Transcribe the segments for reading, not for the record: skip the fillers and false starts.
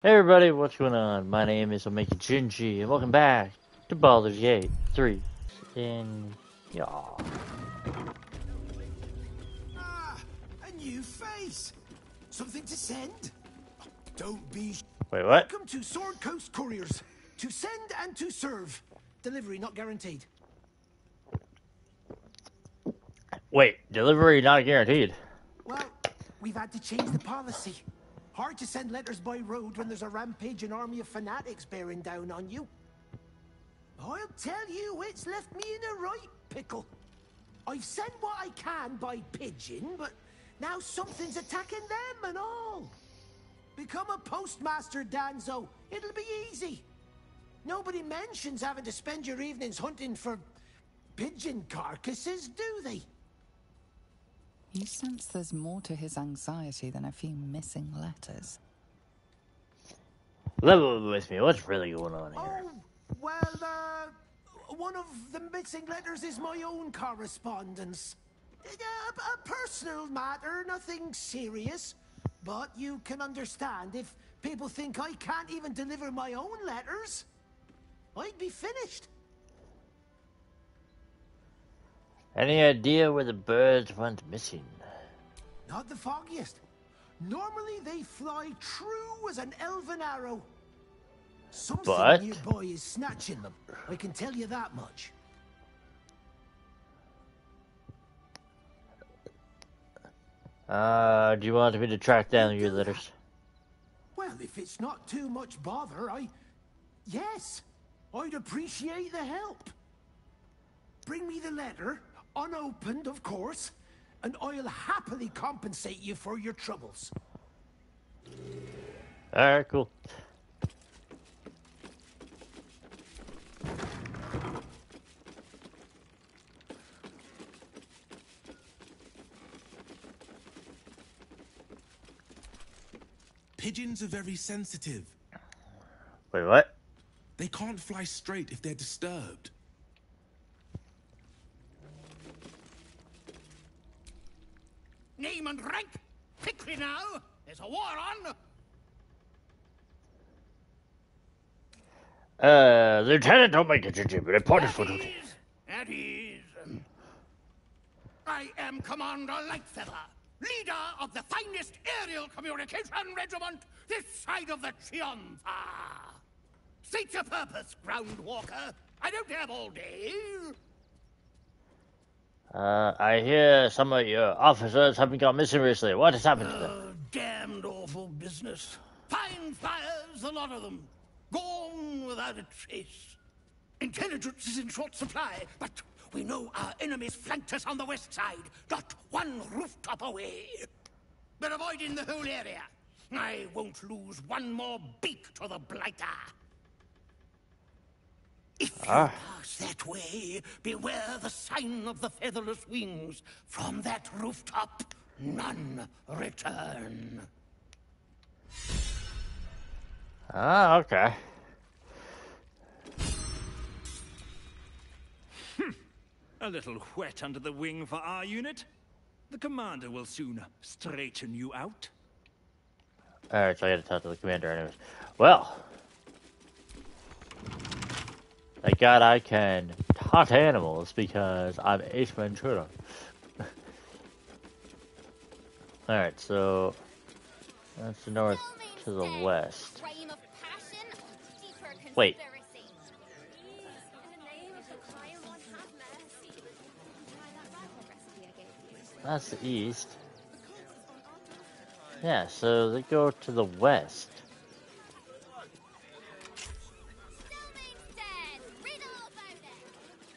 Hey everybody, what's going on? My name is OmegaGingy, and welcome back to Baldur's Gate 3. And yeah. Ah, a new face. Something to send? Don't be. Wait, what? Welcome to Sword Coast Couriers. To send and to serve. Delivery not guaranteed. Wait, delivery not guaranteed. Well, we've had to change the policy. Hard to send letters by road when there's a rampaging army of fanatics bearing down on you. I'll tell you, it's left me in a right pickle. I've sent what I can by pigeon, but now something's attacking them and all. Become a postmaster, Danzo. It'll be easy. Nobody mentions having to spend your evenings hunting for pigeon carcasses, do they? You sense there's more to his anxiety than a few missing letters. Level with me, what's really going on here? Oh, well, one of the missing letters is my own correspondence. A personal matter, nothing serious. But you can understand if people think I can't even deliver my own letters, I'd be finished. Any idea where the birds went missing? Not the foggiest. Normally they fly true as an elven arrow. Something nearby is snatching them. I can tell you that much. Do you want me to track down your letters? Well, if it's not too much bother, yes, I'd appreciate the help. Bring me the letter, unopened, of course, and I'll happily compensate you for your troubles. Alright, cool. Pigeons are very sensitive. Wait, what? They can't fly straight if they're disturbed. Name and rank? Quickly now! There's a war on! Lieutenant OmegaGingy, reported for duty. At ease. I am Commander Lightfeather, leader of the finest aerial communication regiment this side of the Triumpha. State your purpose, Groundwalker. I don't have all day. I hear some of your officers have gone missing recently. What has happened to them? Damned awful business. Fine fires, a lot of them. Gone without a trace. Intelligence is in short supply, but we know our enemies flanked us on the west side, not one rooftop away. We're avoiding the whole area. I won't lose one more beak to the blighter. If you pass that way, beware the sign of the featherless wings. From that rooftop, none return. Okay. A little wet under the wing for our unit. The commander will soon straighten you out. Alright, so I gotta talk to the commander anyways. Well. Thank God I can talk to animals because I'm Ace Ventura. Alright, so that's the north to the west. Wait. That's the east. Yeah, so they go to the west.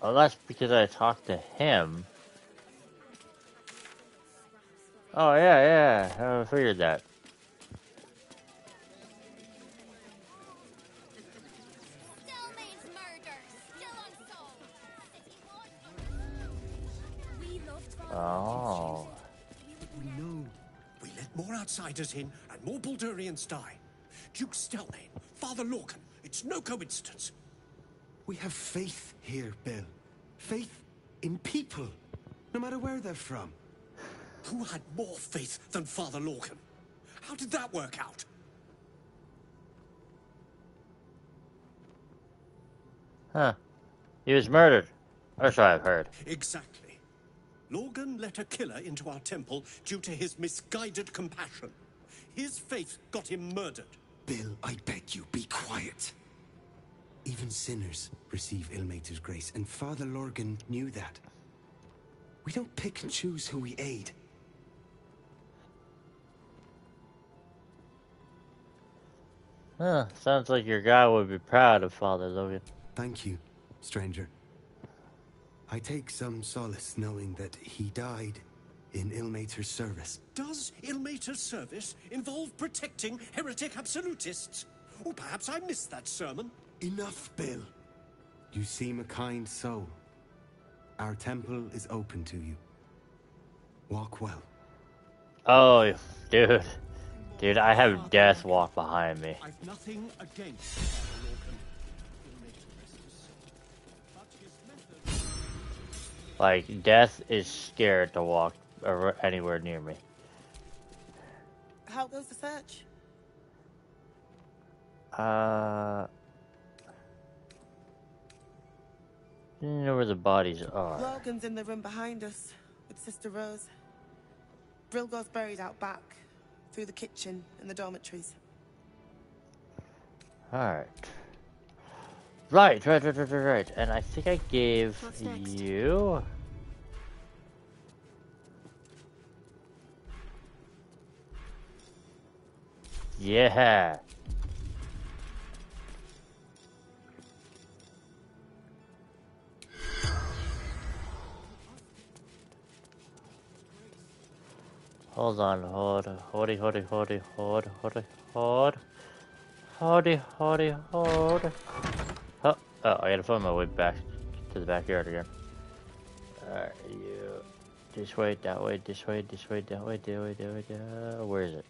Oh, that's because I talked to him. Oh, yeah, I figured that. Oh. We know. We let more outsiders in and more Baldurians die. Duke Stelmane, Father Lorcan, it's no coincidence. We have faith here, Bill. Faith in people, no matter where they're from. Who had more faith than Father Lorcan? How did that work out? Huh. He was murdered. That's what I've heard. Exactly. Lorgan let a killer into our temple due to his misguided compassion. His faith got him murdered. Bill, I beg you, be quiet. Even sinners receive Ilmater's grace, and Father Lorgan knew that. We don't pick and choose who we aid. Huh. Sounds like your guy would be proud of Father Logan. Thank you, stranger. I take some solace knowing that he died in Ilmater's service. Does Ilmater's service involve protecting heretic absolutists? Or perhaps I missed that sermon. Enough, Bill. You seem a kind soul. Our temple is open to you. Walk well. Oh, dude. Dude, I have death walk behind me. I've nothing against Father Lorgan. Ilmater rest his soul. But his method... Like, death is scared to walk anywhere near me. How goes the search? Didn't know where the bodies are. Logan's in the room behind us with Sister Rose. Brilgo's buried out back, through the kitchen and the dormitories. Alright. Right. And I think I gave you... Yeah. Hold on, hold. Oh, I gotta find my way back to the backyard again. Alright, you... This way, that way, that way. Where is it?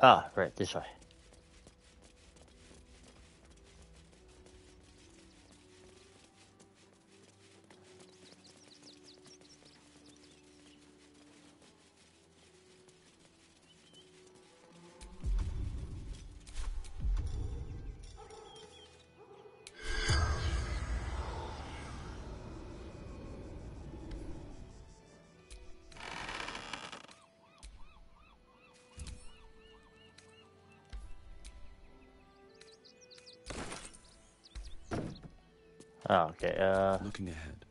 Ah, right, this way. Oh, okay, Looking ahead.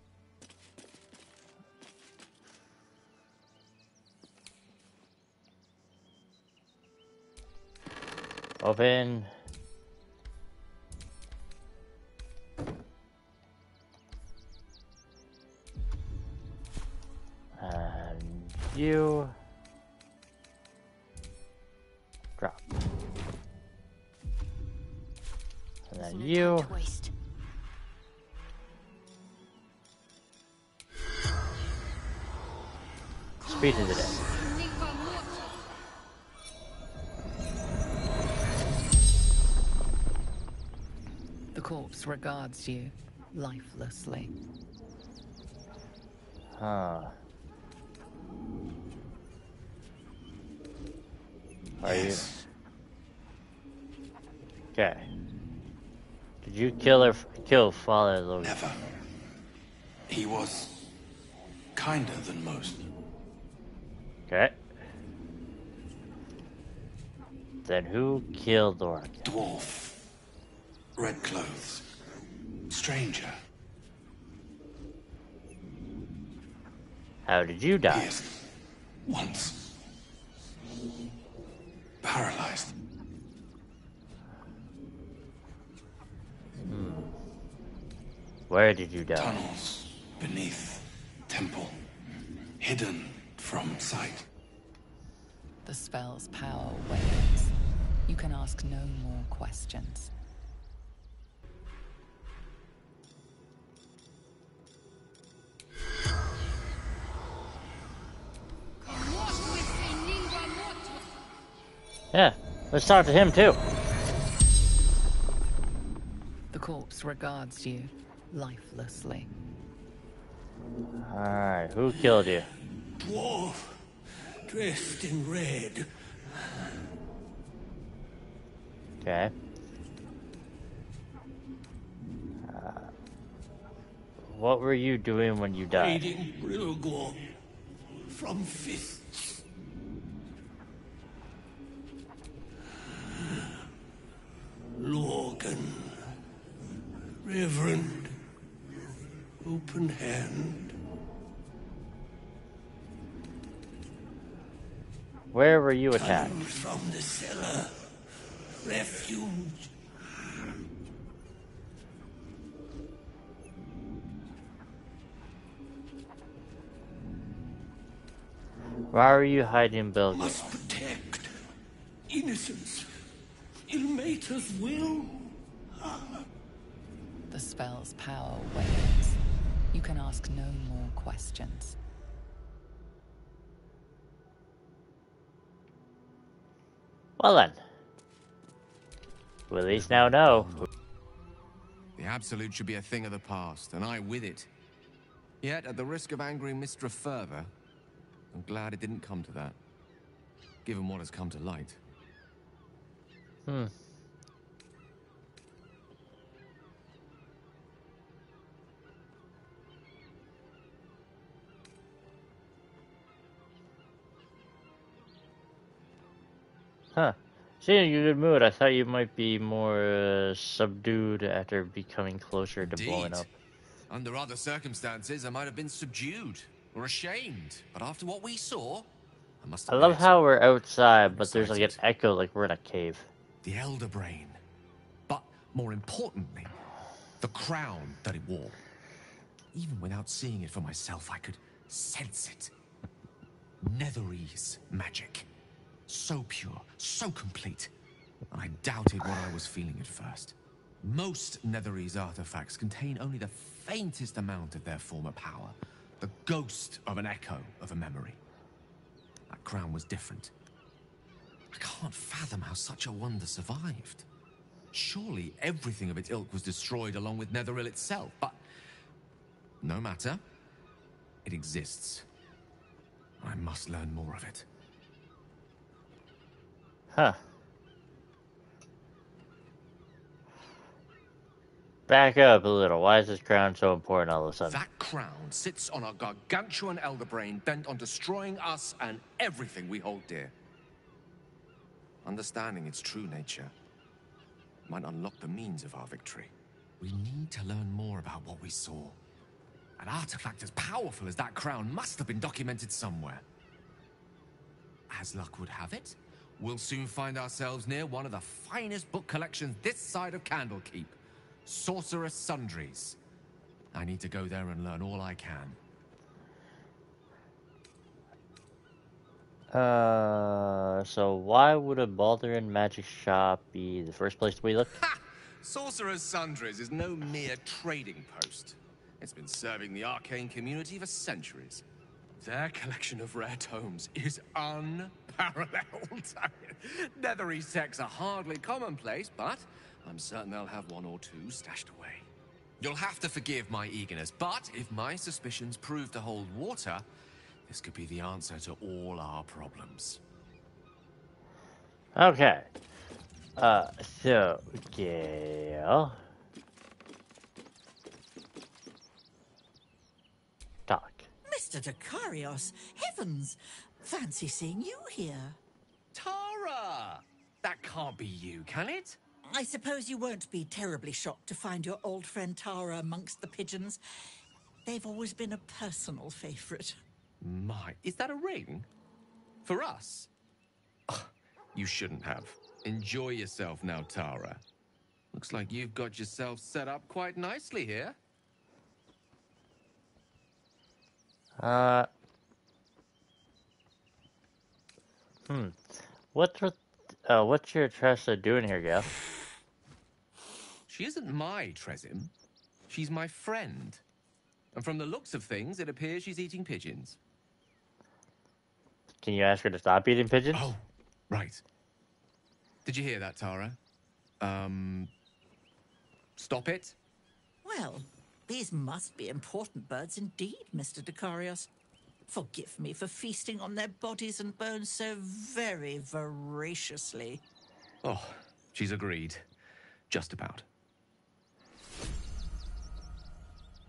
Open. And you... Drop. And then you... Speed of the day. The corpse regards you lifelessly. Huh. Are you? Okay. Did you kill Father Logan? Never. He was kinder than most. Okay. Then who killed Lorcan? Dwarf. Red clothes. Stranger. How did you die? Pierced. Once. Paralyzed. Where did you die? Tunnels beneath temple. Hidden from sight. The spell's power wanes. You can ask no more questions. Yeah, let's talk to him too. The corpse regards you lifelessly. Alright, who killed you? Dwarf. dressed in red. Okay. What were you doing when you died? Hiding Brilgor from fists. Lorgan. Reverend. Open hand. Where were you attacked? Comes from the cellar. Refuge. Why were you hiding Baldur? Must protect innocence. Ilmater's will. The spell's power wanes. You can ask no more questions. Well then. We at least now know. The Absolute should be a thing of the past, and I with it. Yet, at the risk of angering Mistra further, I'm glad it didn't come to that. Given what has come to light. Huh. Seeing you in a good mood, I thought you might be more subdued after becoming closer to blowing up. Under other circumstances, I might have been subdued or ashamed. But after what we saw, I must I admit, love how we're outside, but there's like an echo like we're in a cave. the Elder Brain. But more importantly, the crown that it wore. Even without seeing it for myself, I could sense it. Netherese magic. So pure, so complete. I doubted what I was feeling at first. Most Netherese artifacts contain only the faintest amount of their former power. The ghost of an echo of a memory. That crown was different. I can't fathom how such a wonder survived. Surely everything of its ilk was destroyed along with Netheril itself, but no matter. It exists. I must learn more of it. Huh. Back up a little. Why is this crown so important all of a sudden? That crown sits on a gargantuan elder brain bent on destroying us and everything we hold dear. Understanding its true nature might unlock the means of our victory. We need to learn more about what we saw. An artifact as powerful as that crown must have been documented somewhere. As luck would have it, we'll soon find ourselves near one of the finest book collections this side of Candlekeep. Sorcerer's Sundries. I need to go there and learn all I can. So why would a Baldur magic shop be the first place we look? Ha! Sorcerer's Sundries is no mere trading post. It's been serving the arcane community for centuries. Their collection of rare tomes is unparalleled. Netherese texts are hardly commonplace, but I'm certain they'll have one or two stashed away. You'll have to forgive my eagerness, but if my suspicions prove to hold water, this could be the answer to all our problems. Okay. So, Gale. Talk. Mr. Dakarios, heavens! Fancy seeing you here. Tara! That can't be you, can it? I suppose you won't be terribly shocked to find your old friend Tara amongst the pigeons. They've always been a personal favorite. My, is that a ring? For us? Oh, you shouldn't have. Enjoy yourself now, Tara. Looks like you've got yourself set up quite nicely here. What's your Tressa doing here, Gale? She isn't my Tresim. She's my friend. And from the looks of things, it appears she's eating pigeons. Can you ask her to stop eating pigeons? Oh, right. Did you hear that, Tara? Stop it? Well, these must be important birds indeed, Mr. Dakarios. Forgive me for feasting on their bodies and bones so very voraciously. Oh, she's agreed. Just about.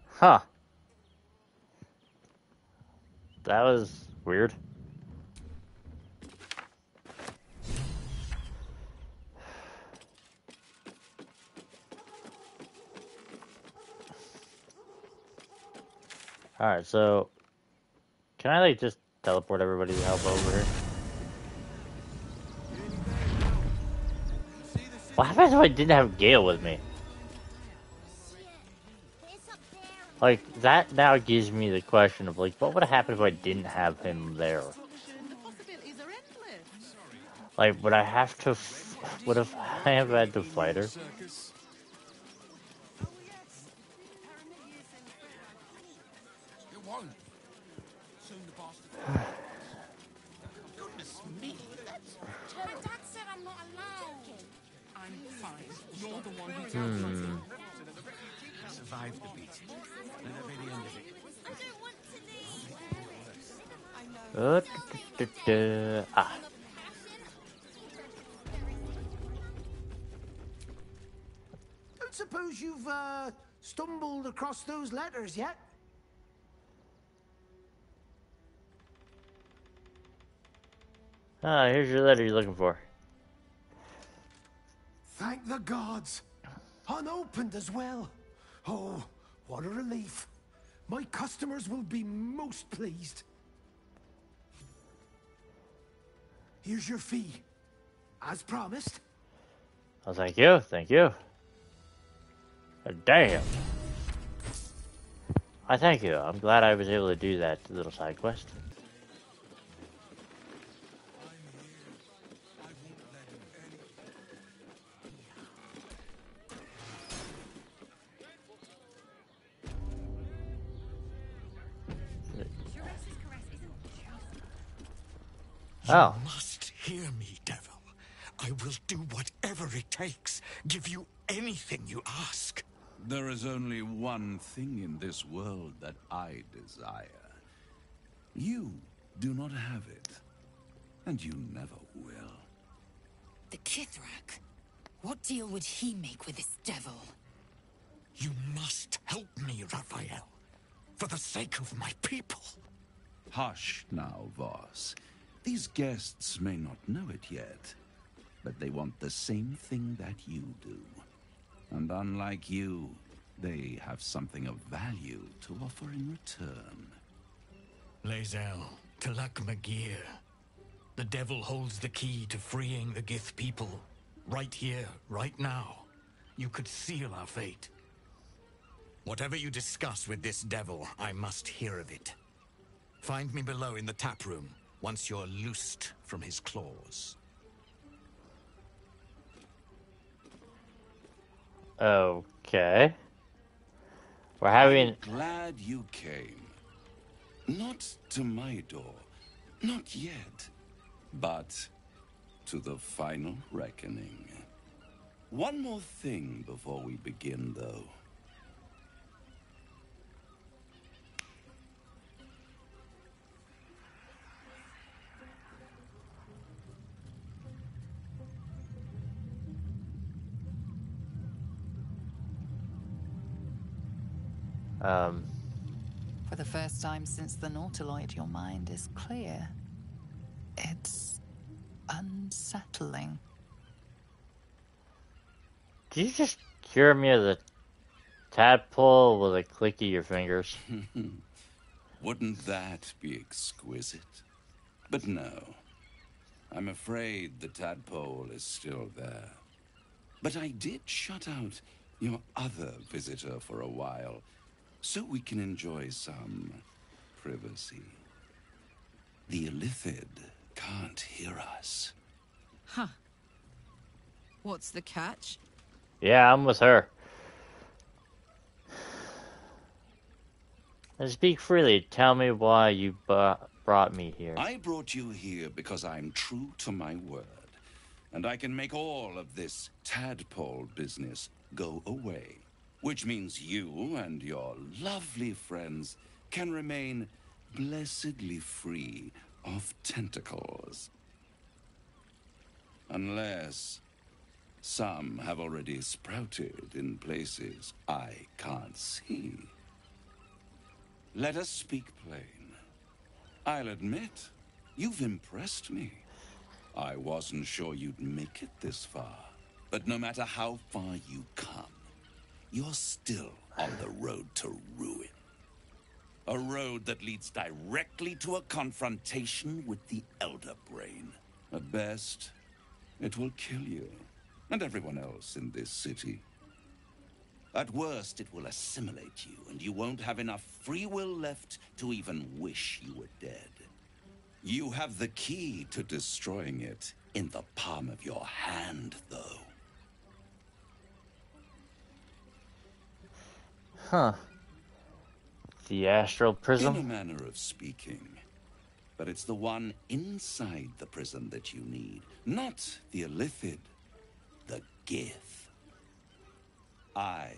Huh. That was weird. Alright, so can I like just teleport everybody to help over here? What happens if I didn't have Gale with me? Like, that now gives me the question of, like, what would have happened if I didn't have him there? Like, would I have to... would have I have had to fight her? Goodness me, that's... My dad said I'm not allowed. I'm fine. You're the one who Survived the beat. And that'll be the end of it. I don't want to leave. Ah. Don't suppose you've, stumbled across those letters yet? Ah, here's your letter you're looking for. Thank the gods. Unopened as well. Oh, what a relief. My customers will be most pleased. Here's your fee. As promised. Oh, thank you, thank you. Damn. I thank you. I'm glad I was able to do that little side quest. You must hear me, devil. I will do whatever it takes. Give you anything you ask. There is only one thing in this world that I desire. You do not have it, and you never will. The Kithrak? What deal would he make with this devil? You must help me, Raphael. For the sake of my people. Hush now, Voss. These guests may not know it yet, but they want the same thing that you do. And unlike you, they have something of value to offer in return. Lae'zel, Talak Magir. The devil holds the key to freeing the Gith people. Right here, right now. You could seal our fate. Whatever you discuss with this devil, I must hear of it. Find me below in the tap room, once you're loosed from his claws. Okay. We're having... I'm glad you came. Not to my door. Not yet. But to the final reckoning. One more thing before we begin, though. For the first time since the Nautiloid, your mind is clear. It's unsettling. Did you just cure me of the tadpole with a click of your fingers? Wouldn't that be exquisite? But no. I'm afraid the tadpole is still there. But I did shut out your other visitor for a while, so we can enjoy some privacy. The Illithid can't hear us. Huh. What's the catch? Yeah, I'm with her. And speak freely. Tell me why you brought me here. I brought you here because I'm true to my word. And I can make all of this tadpole business go away. Which means you and your lovely friends can remain blessedly free of tentacles. Unless some have already sprouted in places I can't see. Let us speak plain. I'll admit, you've impressed me. I wasn't sure you'd make it this far. But no matter how far you come, you're still on the road to ruin. A road that leads directly to a confrontation with the Elder Brain. At best, it will kill you, and everyone else in this city. At worst, it will assimilate you, and you won't have enough free will left to even wish you were dead. You have the key to destroying it in the palm of your hand, though. Huh. The astral prism? In a manner of speaking. But it's the one inside the prison that you need, not the Illithid, the Gith. I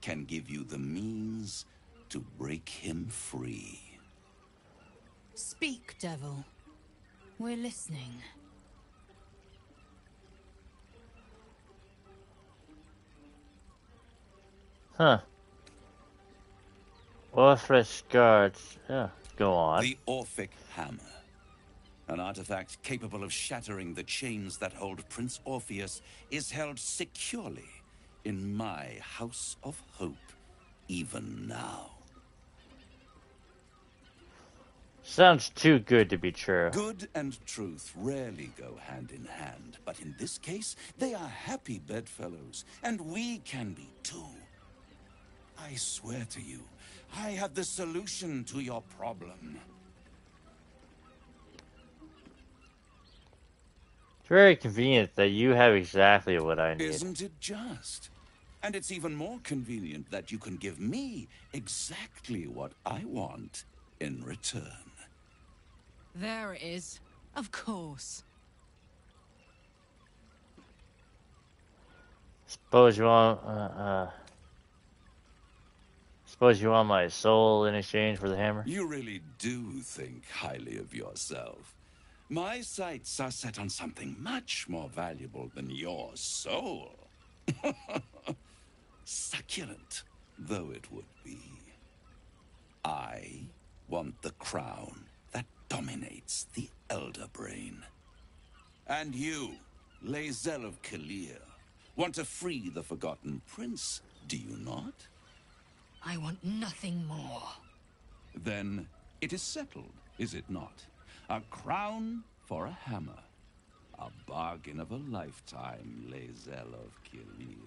can give you the means to break him free. Speak, devil. We're listening. Huh. Worthless guards. Yeah, go on. The Orphic Hammer. An artifact capable of shattering the chains that hold Prince Orpheus is held securely in my House of Hope, even now. Sounds too good to be true. Good and truth rarely go hand in hand, but in this case, they are happy bedfellows, and we can be too. I swear to you, I have the solution to your problem. It's very convenient that you have exactly what I need. Isn't it just? And it's even more convenient that you can give me exactly what I want in return. There it is. Of course. Suppose you want, suppose you want my soul in exchange for the hammer? You really do think highly of yourself. My sights are set on something much more valuable than your soul. Succulent though it would be. I want the crown that dominates the Elder Brain. And you, Lae'zel of Kalir, want to free the Forgotten Prince, do you not? I want nothing more. Then it is settled, is it not? A crown for a hammer. A bargain of a lifetime, Lae'zel of Kalir.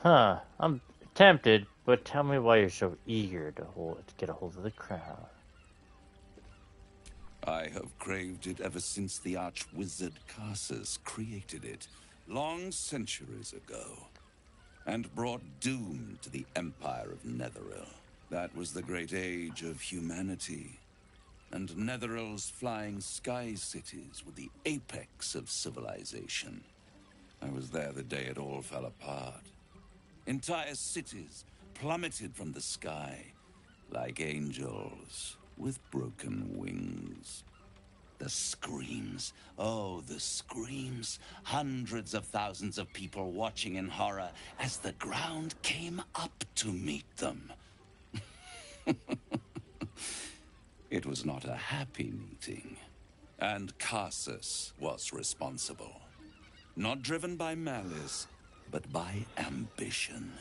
Huh. I'm tempted, but tell me why you're so eager to get a hold of the crown. I have craved it ever since the arch-wizard Karsus created it, long centuries ago, and brought doom to the Empire of Netheril. That was the great age of humanity, and Netheril's flying sky cities were the apex of civilization. I was there the day it all fell apart. Entire cities plummeted from the sky like angels with broken wings. The screams, oh, the screams. Hundreds of thousands of people watching in horror as the ground came up to meet them. It was not a happy meeting, and Karsus was responsible. Not driven by malice, but by ambition.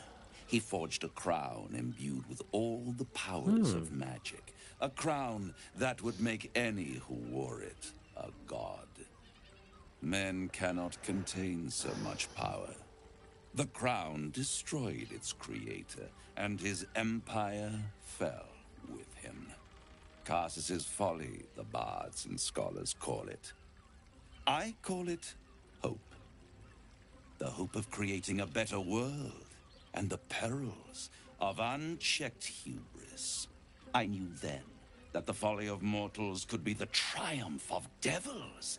He forged a crown imbued with all the powers of magic. A crown that would make any who wore it a god. Men cannot contain so much power. The crown destroyed its creator, and his empire fell with him. Karsus's folly, the bards and scholars call it. I call it hope. The hope of creating a better world, and the perils of unchecked hubris. I knew then that the folly of mortals could be the triumph of devils,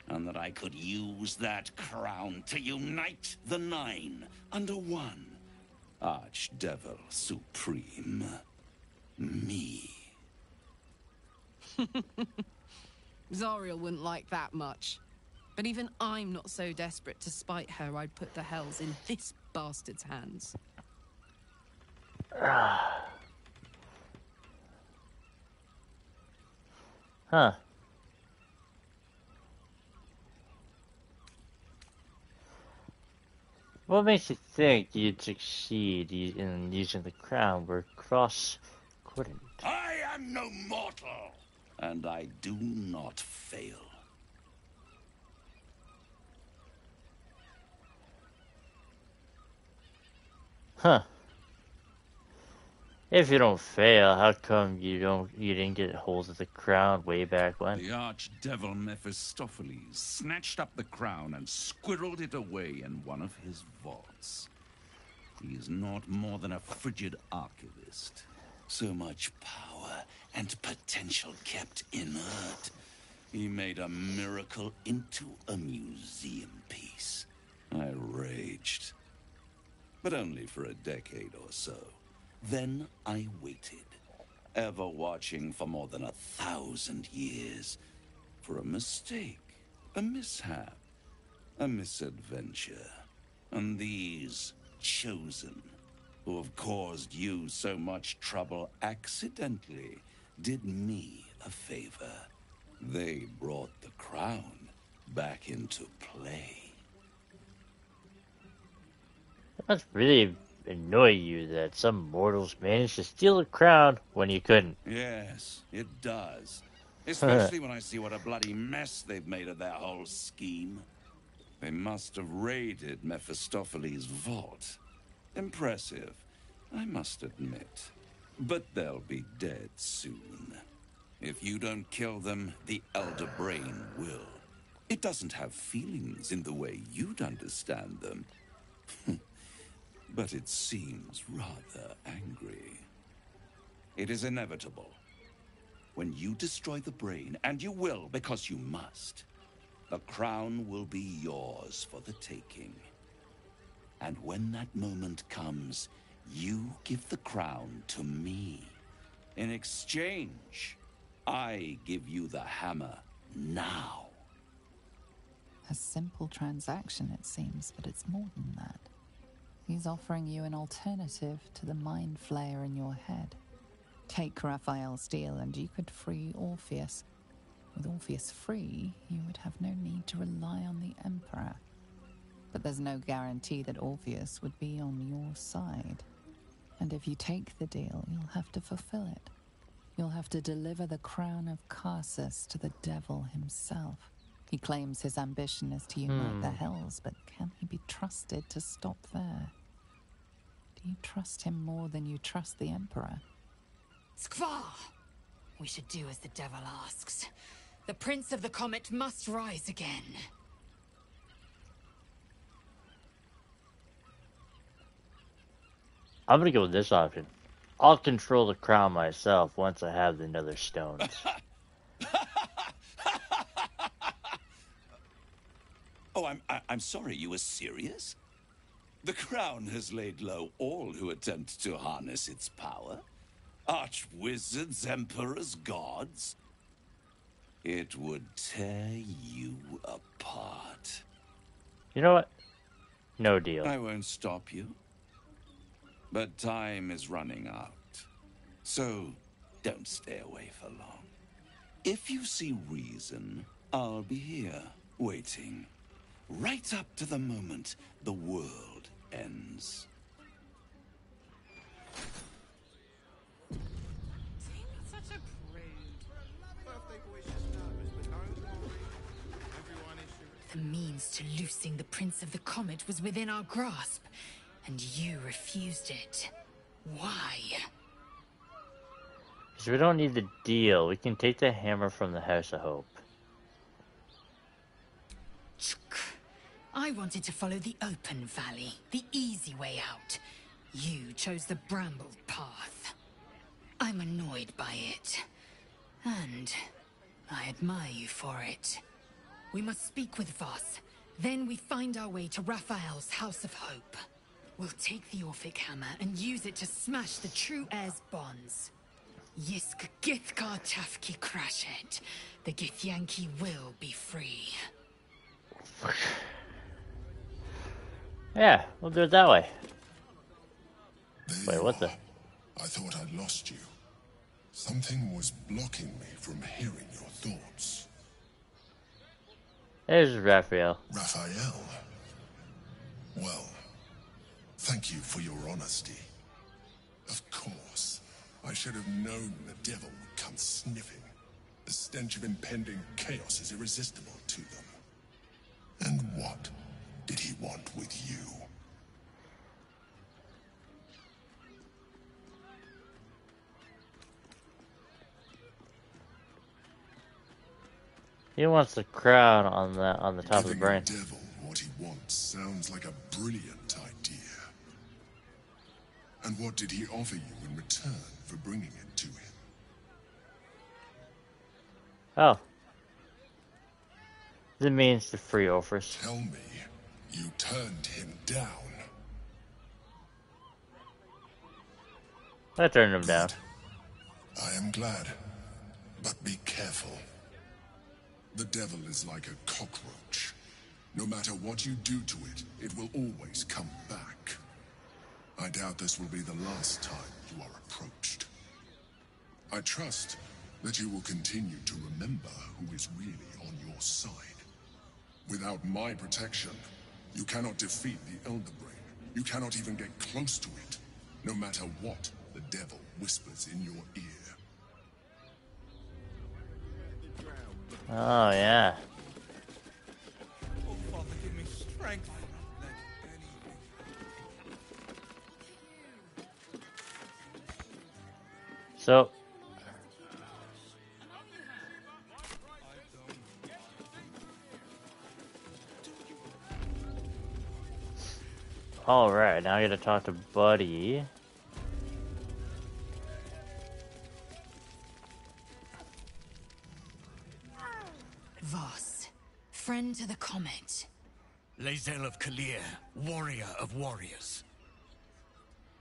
and that I could use that crown to unite the Nine under one Archdevil Supreme. Me. Zariel wouldn't like that much. But even I'm not so desperate to spite her I'd put the hells in this bastard's hands. Huh. What makes you think you'd succeed in using the crown where Cross couldn't? I am no mortal, and I do not fail. Huh. If you don't fail, how come you didn't get hold of the crown way back when? The archdevil Mephistopheles snatched up the crown and squirreled it away in one of his vaults. He is not more than a frigid archivist. So much power and potential kept inert. He made a miracle into a museum piece. I raged. But only for a decade or so. Then I waited, ever watching for more than 1,000 years, for a mistake, a mishap, a misadventure. And these chosen, who have caused you so much trouble accidentally, did me a favor. They brought the crown back into play. It must really annoy you that some mortals managed to steal the crown when you couldn't. Yes, it does. Especially when I see what a bloody mess they've made of their whole scheme. They must have raided Mephistopheles' vault. Impressive, I must admit. But they'll be dead soon. If you don't kill them, the Elder Brain will. It doesn't have feelings in the way you'd understand them. But it seems rather angry. It is inevitable. When you destroy the brain, and you will because you must, the crown will be yours for the taking. And when that moment comes, you give the crown to me. In exchange, I give you the hammer now. A simple transaction, it seems, but it's more than that. He's offering you an alternative to the mind flayer in your head. Take Raphael's deal and you could free Orpheus. With Orpheus free, you would have no need to rely on the Emperor. But there's no guarantee that Orpheus would be on your side. And if you take the deal, you'll have to fulfill it. You'll have to deliver the crown of Carsus to the devil himself. He claims his ambition is to unite the Hells, but can he be trusted to stop there? Do you trust him more than you trust the Emperor? Skvar! We should do as the devil asks. The Prince of the Comet must rise again. I'm gonna go with this option. I'll control the crown myself once I have the nether stones. Oh, I'm sorry, you were serious? The crown has laid low all who attempt to harness its power. Archwizards, emperors, gods. It would tear you apart. You know what? No deal. I won't stop you. But time is running out. So, don't stay away for long. If you see reason, I'll be here, waiting. Right up to the moment the world ends. Such a prude. The means to loosing the Prince of the Comet was within our grasp, and you refused it. Why? Because we don't need the deal. We can take the hammer from the House of Hope. I wanted to follow the open valley, the easy way out. You chose the brambled path. I'm annoyed by it. And I admire you for it. We must speak with Voss. Then we find our way to Raphael's House of Hope. We'll take the Orphic hammer and use it to smash the true heir's bonds. Yisk Githkar Tafki Crashet. The Githyanki will be free. Yeah, we'll do it that way. There Wait, what the? I thought I'd lost you. Something was blocking me from hearing your thoughts. There's Raphael. Raphael? Well, thank you for your honesty. Of course, I should have known the devil would come sniffing. The stench of impending chaos is irresistible to them. And what did he want with you? He wants the crown on the top of the brain. Giving the devil what he wants sounds like a brilliant idea. And what did he offer you in return for bringing it to him? Oh. It means the free offers. Tell me, you turned him down. I turned him down. I am glad, but be careful. The devil is like a cockroach. No matter what you do to it, it will always come back. I doubt this will be the last time you are approached. I trust that you will continue to remember who is really on your side. Without my protection, you cannot defeat the Elder Brain. You cannot even get close to it, no matter what the devil whispers in your ear. Oh, yeah. Oh, Father, give me strength. So. Alright, now I gotta talk to Buddy. Voss, friend to the Comet. Lae'zel of Kalir, warrior of warriors.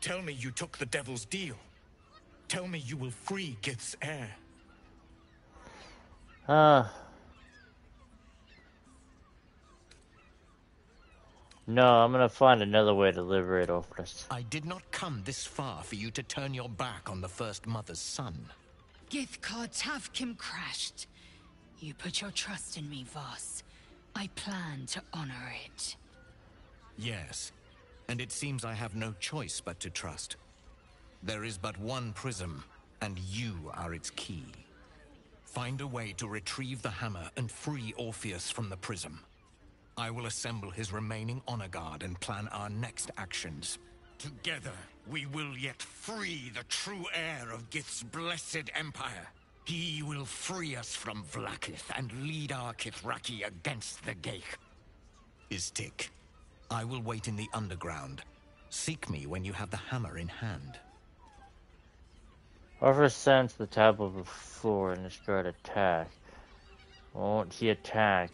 Tell me you took the devil's deal. Tell me you will free Gith's heir. No, I'm gonna find another way to liberate Orpheus. I did not come this far for you to turn your back on the First Mother's son. Githkar Tavkim crashed. You put your trust in me, Voss. I plan to honor it. Yes, and it seems I have no choice but to trust. There is but one prism, and you are its key. Find a way to retrieve the hammer and free Orpheus from the prism. I will assemble his remaining honor guard and plan our next actions. Together, we will yet free the true heir of Gith's blessed empire. He will free us from Vlaakith and lead our Kithraki against the Geich. Istik, I will wait in the underground. Seek me when you have the hammer in hand. Orpheus sends the tablet before and destroy an attack. Won't he attack?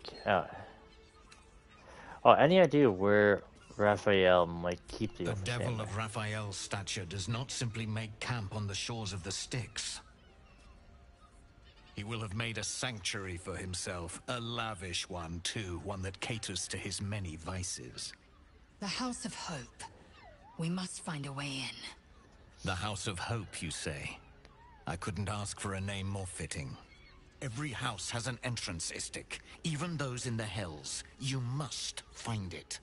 Oh, any idea where Raphael might keep the The devil of Raphael's stature does not simply make camp on the shores of the Styx. He will have made a sanctuary for himself, a lavish one too, one that caters to his many vices. The House of Hope. We must find a way in. The House of Hope, you say? I couldn't ask for a name more fitting. Every house has an entrance, Istik. Even those in the Hells. You must find it.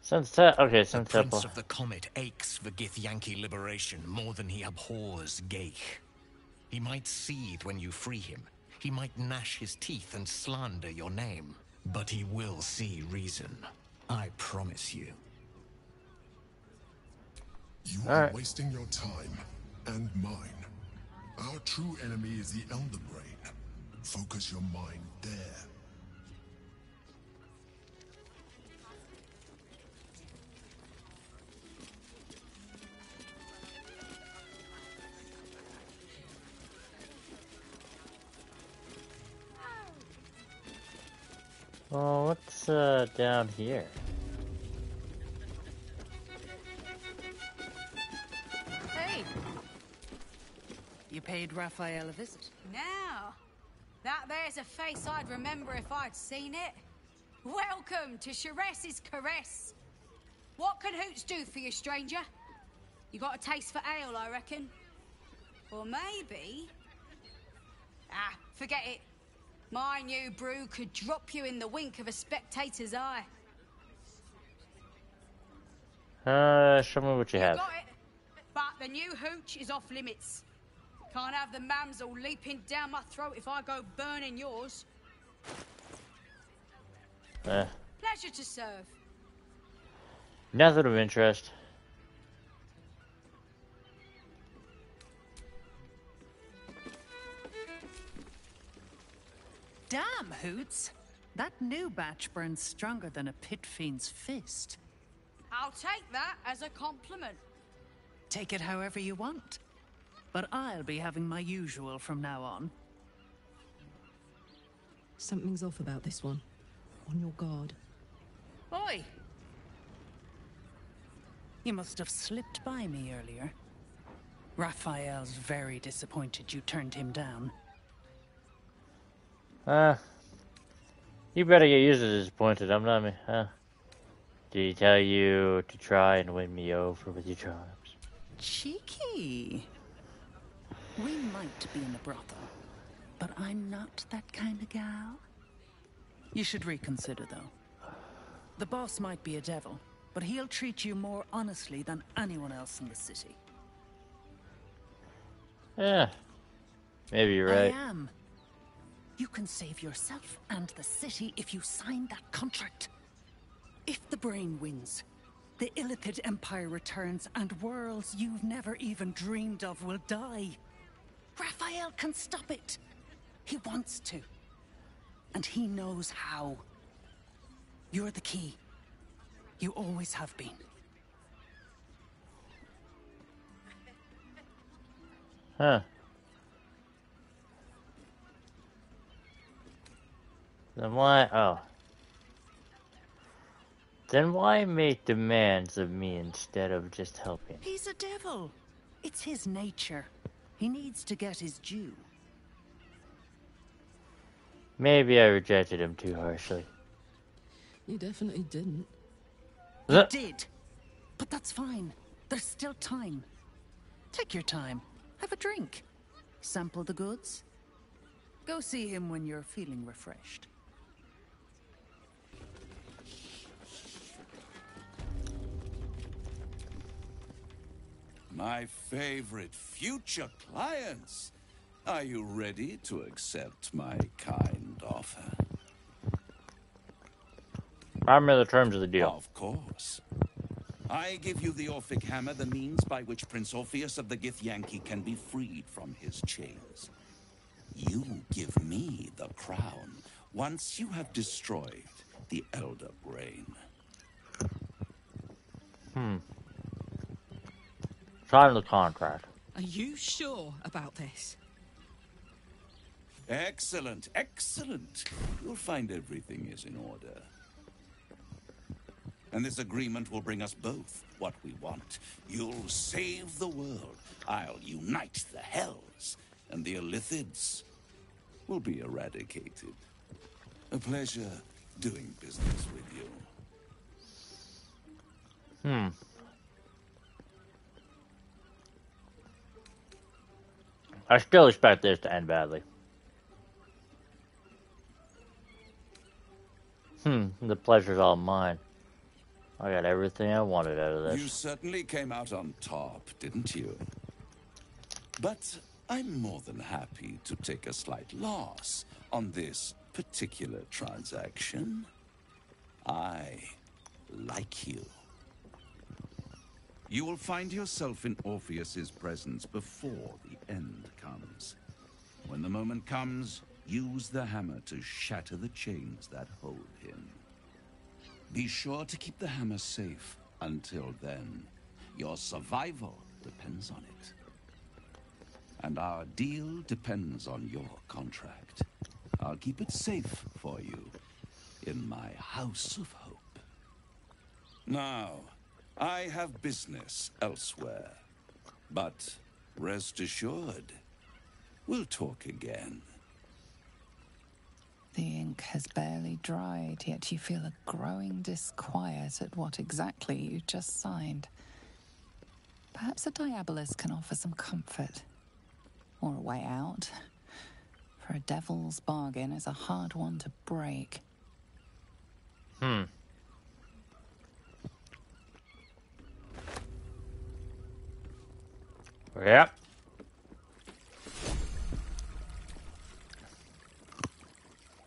The Prince of the Comet aches for Githyanki liberation more than he abhors Geich. He might seethe when you free him. He might gnash his teeth and slander your name. But he will see reason. I promise you. You are wasting your time, and mine. Our true enemy is the Elder Brain. Focus your mind there. Oh, what's down here? you paid Raphael a visit. Now, that there's a face I'd remember if I'd seen it. Welcome to Sharess's Caress. What can Hoots do for you, stranger? You got a taste for ale, I reckon? Or maybe... Ah, forget it. My new brew could drop you in the wink of a spectator's eye. Show me what you have. Got it. But the new hooch is off limits. Can't have the mams all leaping down my throat if I go burning yours. Pleasure to serve. Nothing of interest. Damn, Hoots. That new batch burns stronger than a pit fiend's fist. I'll take that as a compliment. Take it however you want. But I'll be having my usual from now on. Something's off about this one. On your guard. Oi! You must have slipped by me earlier. Raphael's very disappointed you turned him down. You better get used to disappointed. I'm not me. Did he tell you to try and win me over with your charms? Cheeky. We might be in a brothel, but I'm not that kind of gal. You should reconsider, though. The boss might be a devil, but he'll treat you more honestly than anyone else in the city. Yeah, maybe you're right. I am. You can save yourself and the city if you sign that contract. If the brain wins, the Illithid Empire returns and worlds you've never even dreamed of will die. Raphael can stop it. He wants to. And he knows how. You're the key. You always have been. Huh. Then why? Oh. Then why make demands of me instead of just helping? He's a devil. It's his nature. He needs to get his due. Maybe I rejected him too harshly. You definitely didn't. You did. But that's fine. There's still time. Take your time. Have a drink. Sample the goods. Go see him when you're feeling refreshed. My favorite future clients. Are you ready to accept my kind offer? Remember the terms of the deal. Of course. I give you the Orphic Hammer, the means by which Prince Orpheus of the Githyanki can be freed from his chains. You give me the crown once you have destroyed the Elder Brain. Sign the contract. Are you sure about this? Excellent, excellent. You'll find everything is in order. And this agreement will bring us both what we want. You'll save the world. I'll unite the Hells. And the Illithids will be eradicated. A pleasure doing business with you. I still expect this to end badly. The pleasure's all mine. I got everything I wanted out of this. You certainly came out on top, didn't you? But I'm more than happy to take a slight loss on this particular transaction. I like you. You will find yourself in Orpheus's presence before the end comes. When the moment comes, use the hammer to shatter the chains that hold him. Be sure to keep the hammer safe until then. Your survival depends on it. And our deal depends on your contract. I'll keep it safe for you in my House of Hope. Now, I have business elsewhere. But rest assured, We'll talk again. The ink has barely dried, yet you feel a growing disquiet at what exactly you just signed. Perhaps a diabolist can offer some comfort. Or a way out. For a devil's bargain is a hard one to break. Yep.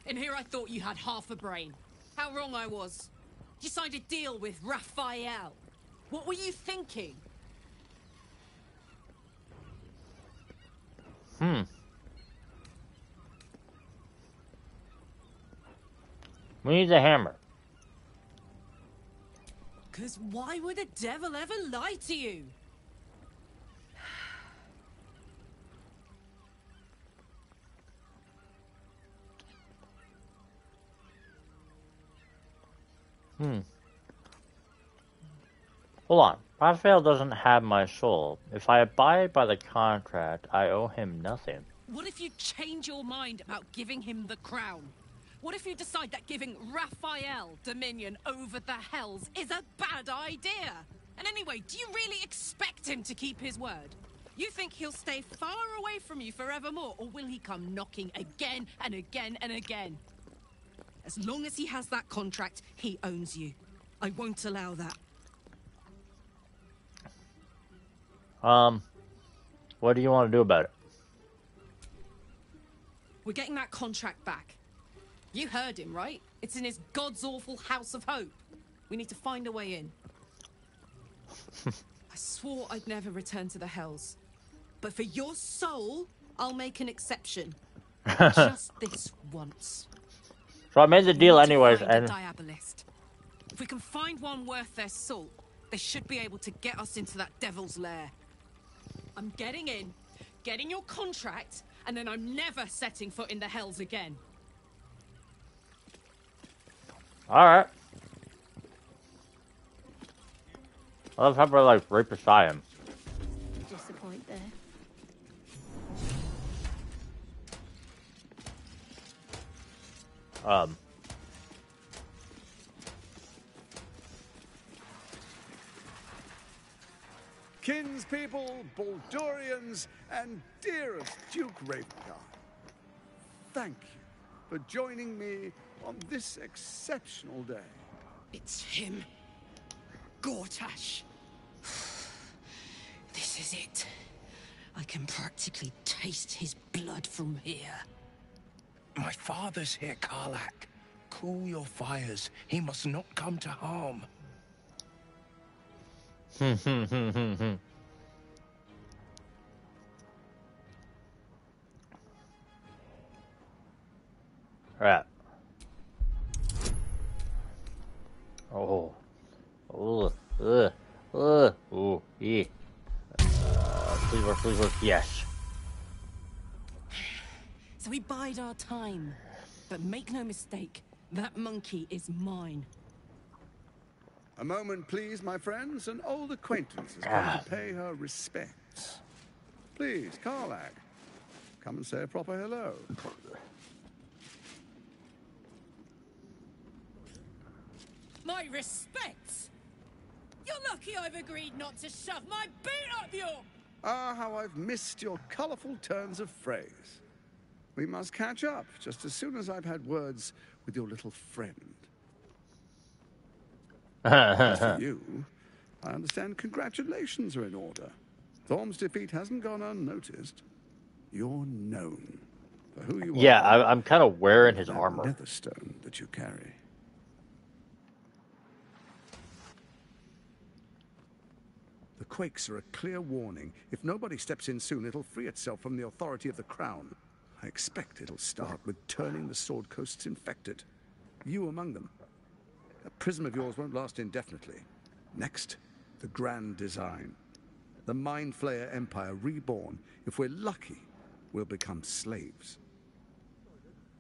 In here I thought you had half a brain. How wrong I was. You signed a deal with Raphael. What were you thinking? We need the hammer. 'Cause why would a devil ever lie to you? Hold on. Raphael doesn't have my soul. If I abide by the contract, I owe him nothing. What if you change your mind about giving him the crown? What if you decide that giving Raphael dominion over the Hells is a bad idea? And anyway, do you really expect him to keep his word? You think he'll stay far away from you forevermore, or will he come knocking again and again and again? As long as he has that contract, he owns you. I won't allow that. What do you want to do about it? We're getting that contract back. You heard him, right? It's in his god's awful House of Hope. We need to find a way in. I swore I'd never return to the Hells. But for your soul, I'll make an exception. Just this once. So I made the deal anyways, and... Diabolist. If we can find one worth their salt, they should be able to get us into that devil's lair. I'm getting in, getting your contract, and then I'm never setting foot in the Hells again. Alright. I love how we're like right beside him. Disappoint there. Kinspeople, Baldurians, and dearest Duke Ravengard, thank you for joining me on this exceptional day. It's him. Gortash. This is it. I can practically taste his blood from here. My father's here, Karlak. Cool your fires. He must not come to harm. Right. Oh. Oh. Oh. Yeah. Please work. Yes. So we bide our time. But make no mistake, that monkey is mine. A moment, please, my friends. An old acquaintance has come to pay her respects. Please, Karlak, come and say a proper hello. My respects? You're lucky I've agreed not to shove my boot up your... Ah, how I've missed your colourful turns of phrase. We must catch up just as soon as I've had words with your little friend. As for you, I understand congratulations are in order. Thorm's defeat hasn't gone unnoticed. You're known for who you are. Yeah, I'm kind of wearing his armor. Netherstone that you carry. The quakes are a clear warning. If nobody steps in soon, it'll free itself from the authority of the Crown. I expect it'll start with turning the Sword Coasts infected. You among them. That prism of yours won't last indefinitely. Next, the grand design. The Mind Flayer Empire reborn. If we're lucky, we'll become slaves.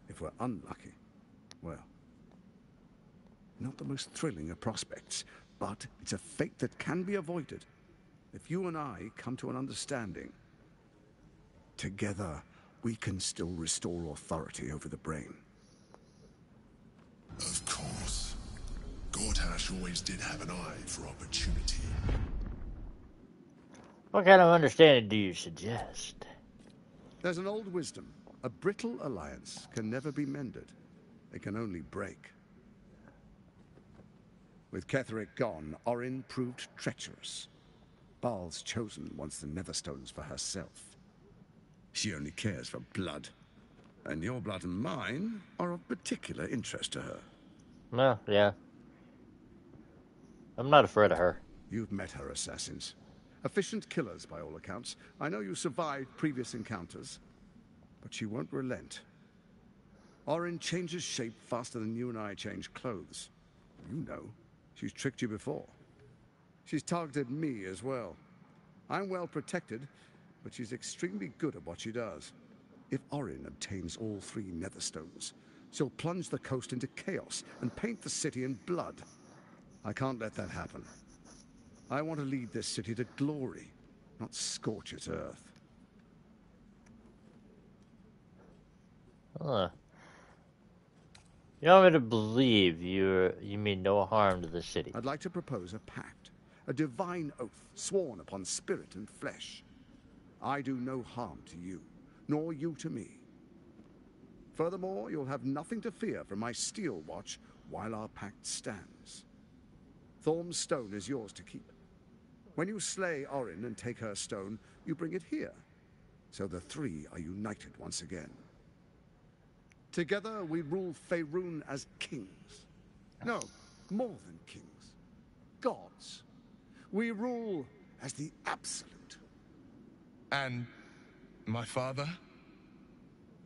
If we're unlucky, well, not the most thrilling of prospects, but it's a fate that can be avoided. If you and I come to an understanding, together we can still restore authority over the brain. Of course. Gortash always did have an eye for opportunity. What kind of understanding do you suggest? There's an old wisdom. A brittle alliance can never be mended. It can only break. With Ketheric gone, Orin proved treacherous. Baal's chosen wants the Netherstones for herself. She only cares for blood. And your blood and mine are of particular interest to her. No, yeah. I'm not afraid of her. You've met her assassins. Efficient killers, by all accounts. I know you survived previous encounters, but she won't relent. Orin changes shape faster than you and I change clothes. You know, she's tricked you before. She's targeted me as well. I'm well protected, but she's extremely good at what she does. If Orin obtains all 3 Netherstones, she'll plunge the coast into chaos and paint the city in blood. I can't let that happen. I want to lead this city to glory, not scorch its earth. Huh. You want me to believe you mean no harm to the city? I'd like to propose a pact, a divine oath sworn upon spirit and flesh. I do no harm to you, nor you to me. Furthermore, you'll have nothing to fear from my steel watch while our pact stands. Thorm's stone is yours to keep. When you slay Orin and take her stone, you bring it here, so the 3 are united once again. Together we rule Faerun as kings. No, more than kings. Gods. We rule as the Absolute. And my father?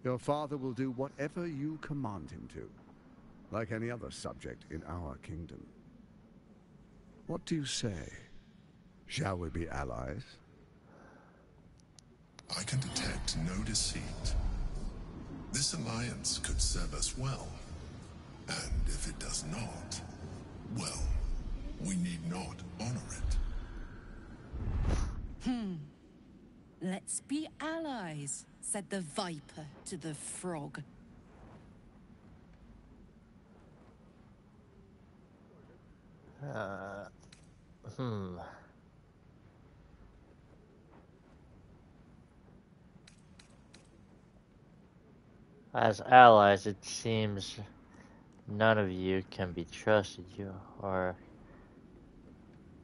Your father will do whatever you command him to, like any other subject in our kingdom. What do you say? Shall we be allies? I can detect no deceit. This alliance could serve us well. And if it does not, well, we need not honor it. Let's be allies, said the viper to the frog. As allies, it seems none of you can be trusted. You are...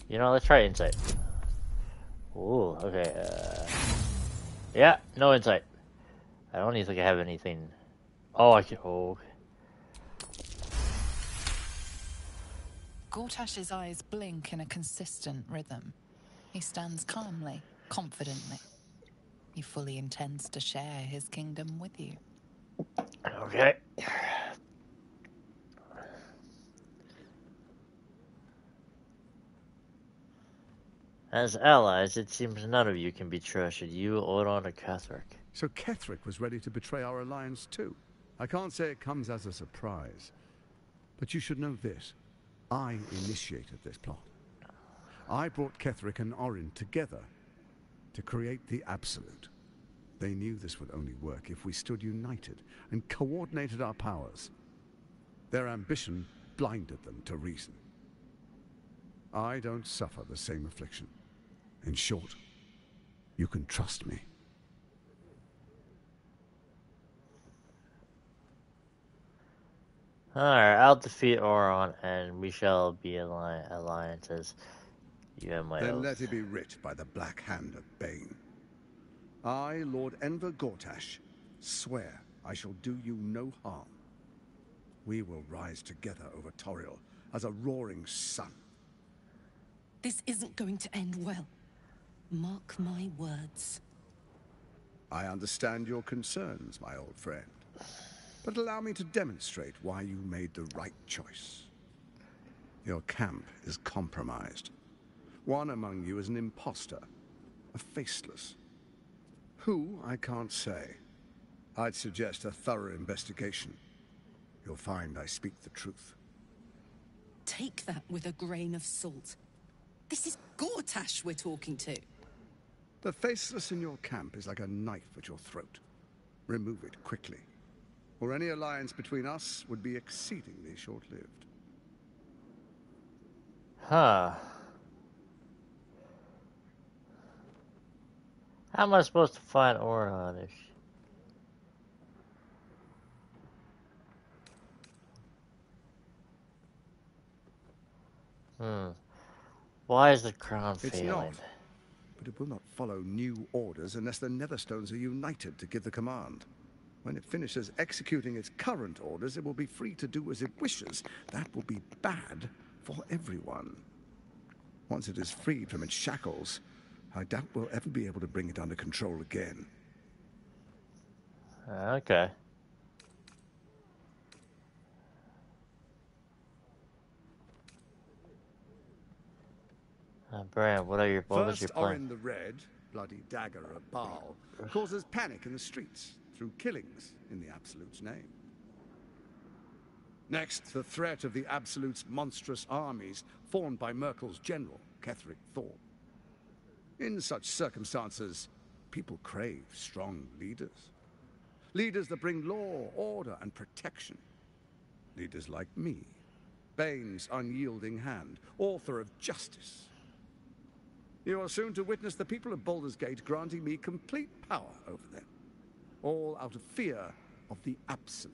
You know, let's try insight. Ooh, okay. Yeah, no insight. I don't even think I have anything. Oh, I can... Oh. Gortash's eyes blink in a consistent rhythm. He stands calmly, confidently. He fully intends to share his kingdom with you. Okay. As allies, it seems none of you can be trusted. You, Oron, or Ketheric. So Ketheric was ready to betray our alliance too. I can't say it comes as a surprise. But you should know this. I initiated this plot. I brought Ketheric and Orin together to create the Absolute. They knew this would only work if we stood united and coordinated our powers. Their ambition blinded them to reason. I don't suffer the same affliction. In short, you can trust me. Alright, I'll defeat Oron, and we shall be alliances. You have my Then oath. let it be writ by the Black Hand of Bane. I, Lord Enver Gortash, swear I shall do you no harm. We will rise together over Toriel as a roaring sun. This isn't going to end well. Mark my words. I understand your concerns, my old friend. But allow me to demonstrate why you made the right choice. Your camp is compromised. One among you is an imposter, a faceless. Who, I can't say. I'd suggest a thorough investigation. You'll find I speak the truth. Take that with a grain of salt. This is Gortash we're talking to. The faceless in your camp is like a knife at your throat. Remove it quickly, or any alliance between us would be exceedingly short-lived. Huh. How am I supposed to find ore on this? Why is the crown It's failing? not, but it will not follow new orders unless the Netherstones are united to give the command. When it finishes executing its current orders, it will be free to do as it wishes. That will be bad for everyone. Once it is freed from its shackles, I doubt we'll ever be able to bring it under control again. Okay. Bran, what was your First plan? Orin the Red, bloody dagger of Baal, causes panic in the streets through killings in the Absolute's name. Next, the threat of the Absolute's monstrous armies formed by Merkel's general, Ketheric Thorn. In such circumstances, people crave strong leaders. Leaders that bring law, order, and protection. Leaders like me, Bane's unyielding hand, author of justice. You are soon to witness the people of Baldur's Gate granting me complete power over them, all out of fear of the Absolute.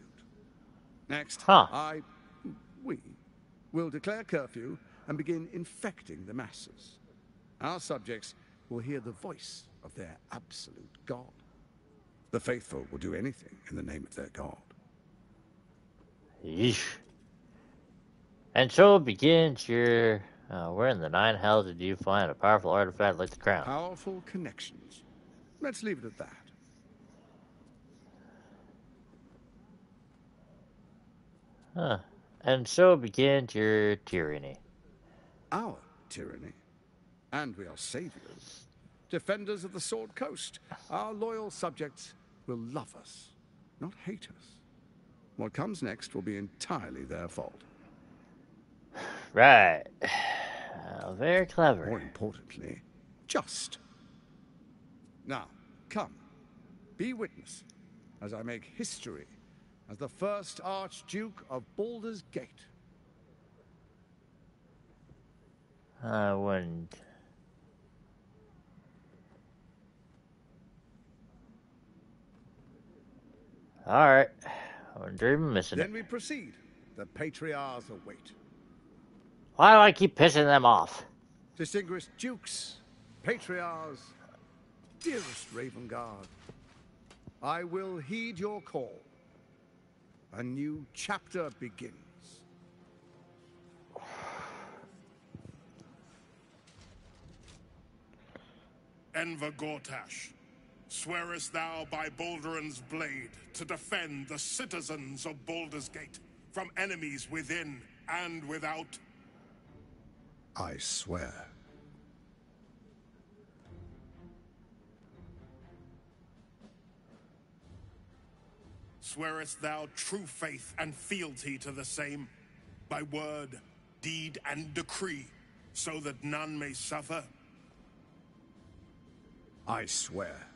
Next, we will declare curfew and begin infecting the masses. Our subjects will hear the voice of their absolute god. The faithful will do anything in the name of their god. Yeesh. And so begins your... where in the nine hells did you find a powerful artifact like the crown? Powerful connections. Let's leave it at that. Huh. And so begins your tyranny. Our tyranny. And we are saviors. Defenders of the Sword Coast. Our loyal subjects will love us, not hate us. What comes next will be entirely their fault. Right. Very clever. More importantly, just. Now, come. Be witness as I make history as the first Archduke of Baldur's Gate. I wouldn't. Alright. I wouldn't dream of missing Then it. we proceed. The Patriarchs await. Why do I keep pissing them off? Distinguished Dukes, Patriarchs, dearest Ravengard, I will heed your call. A new chapter begins. Enver Gortash, swearest thou by Balduran's blade to defend the citizens of Baldur's Gate from enemies within and without? I swear. Swearest thou true faith and fealty to the same, by word, deed, and decree, so that none may suffer? I swear.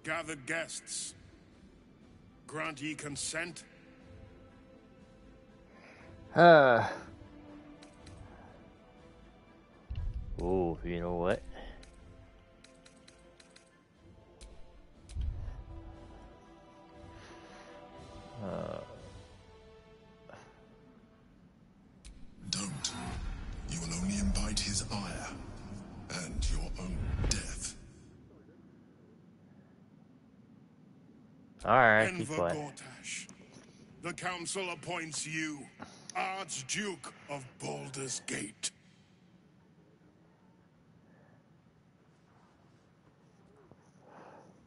Gathered guests, grant ye consent? Ooh, you know what? Don't. You will only invite his ire and your own death. Alright, keep Enver quiet. Gortash, the council appoints you Archduke of Baldur's Gate.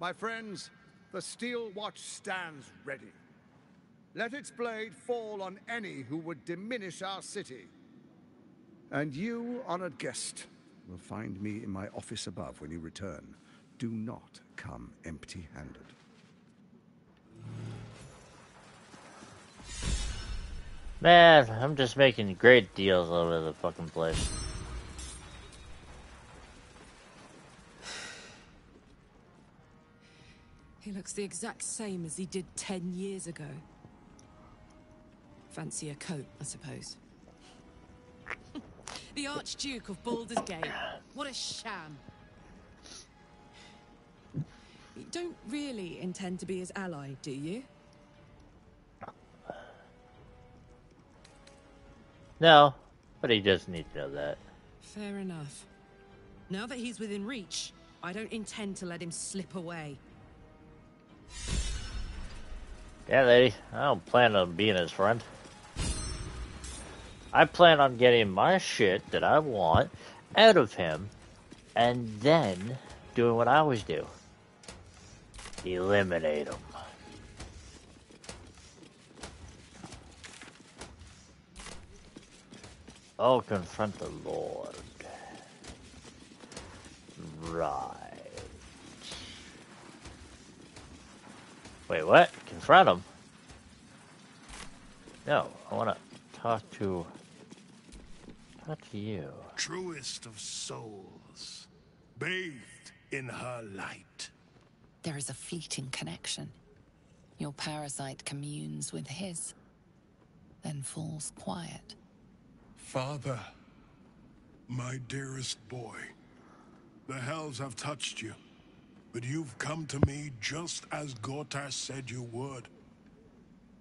My friends, the Steel Watch stands ready. Let its blade fall on any who would diminish our city. And you, honored guest, will find me in my office above when you return. Do not come empty-handed. Man, I'm just making great deals all over the fucking place. He looks the exact same as he did 10 years ago. Fancy a coat, I suppose. The Archduke of Baldur's Gate. What a sham. You don't really intend to be his ally, do you? No, but he does need to know that. Fair enough. Now that he's within reach, I don't intend to let him slip away. Yeah, lady, I don't plan on being his friend. I plan on getting my shit that I want out of him, and then doing what I always do. Eliminate him. Oh, confront the Lord. Right. Wait, what? Confront him? No, I want to talk to you. Truest of souls, bathed in her light. There is a fleeting connection. Your parasite communes with his, then falls quiet. Father, my dearest boy, the hells have touched you, but you've come to me just as Gortash said you would.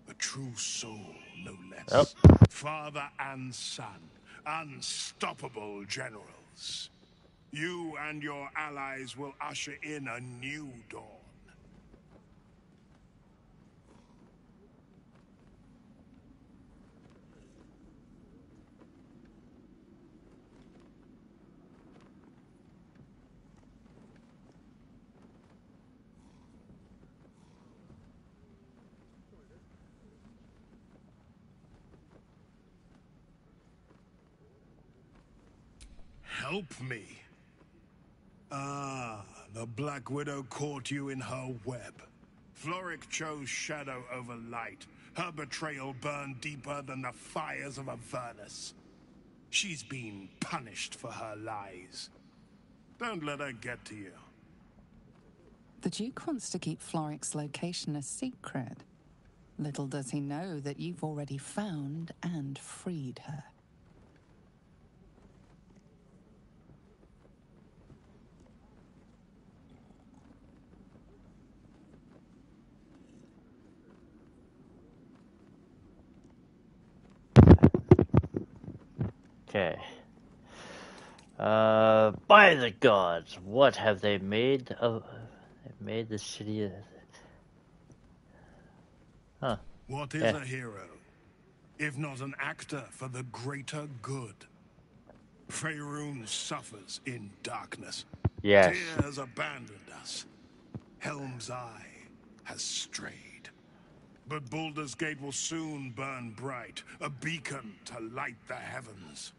A true soul, no less. Yep. Father and son, unstoppable generals. You and your allies will usher in a new dawn. Help me. Ah, the Black Widow caught you in her web. Floric chose shadow over light. Her betrayal burned deeper than the fires of a furnace. She's been punished for her lies. Don't let her get to you. The Duke wants to keep Floric's location a secret. Little does he know that you've already found and freed her. Okay. By the gods, what have they made of? They've made the city of... Huh. What is a hero, if not an actor for the greater good? Faerun suffers in darkness. Yes. Tyr has abandoned us. Helm's Eye has strayed. But Baldur's Gate will soon burn bright, a beacon to light the heavens.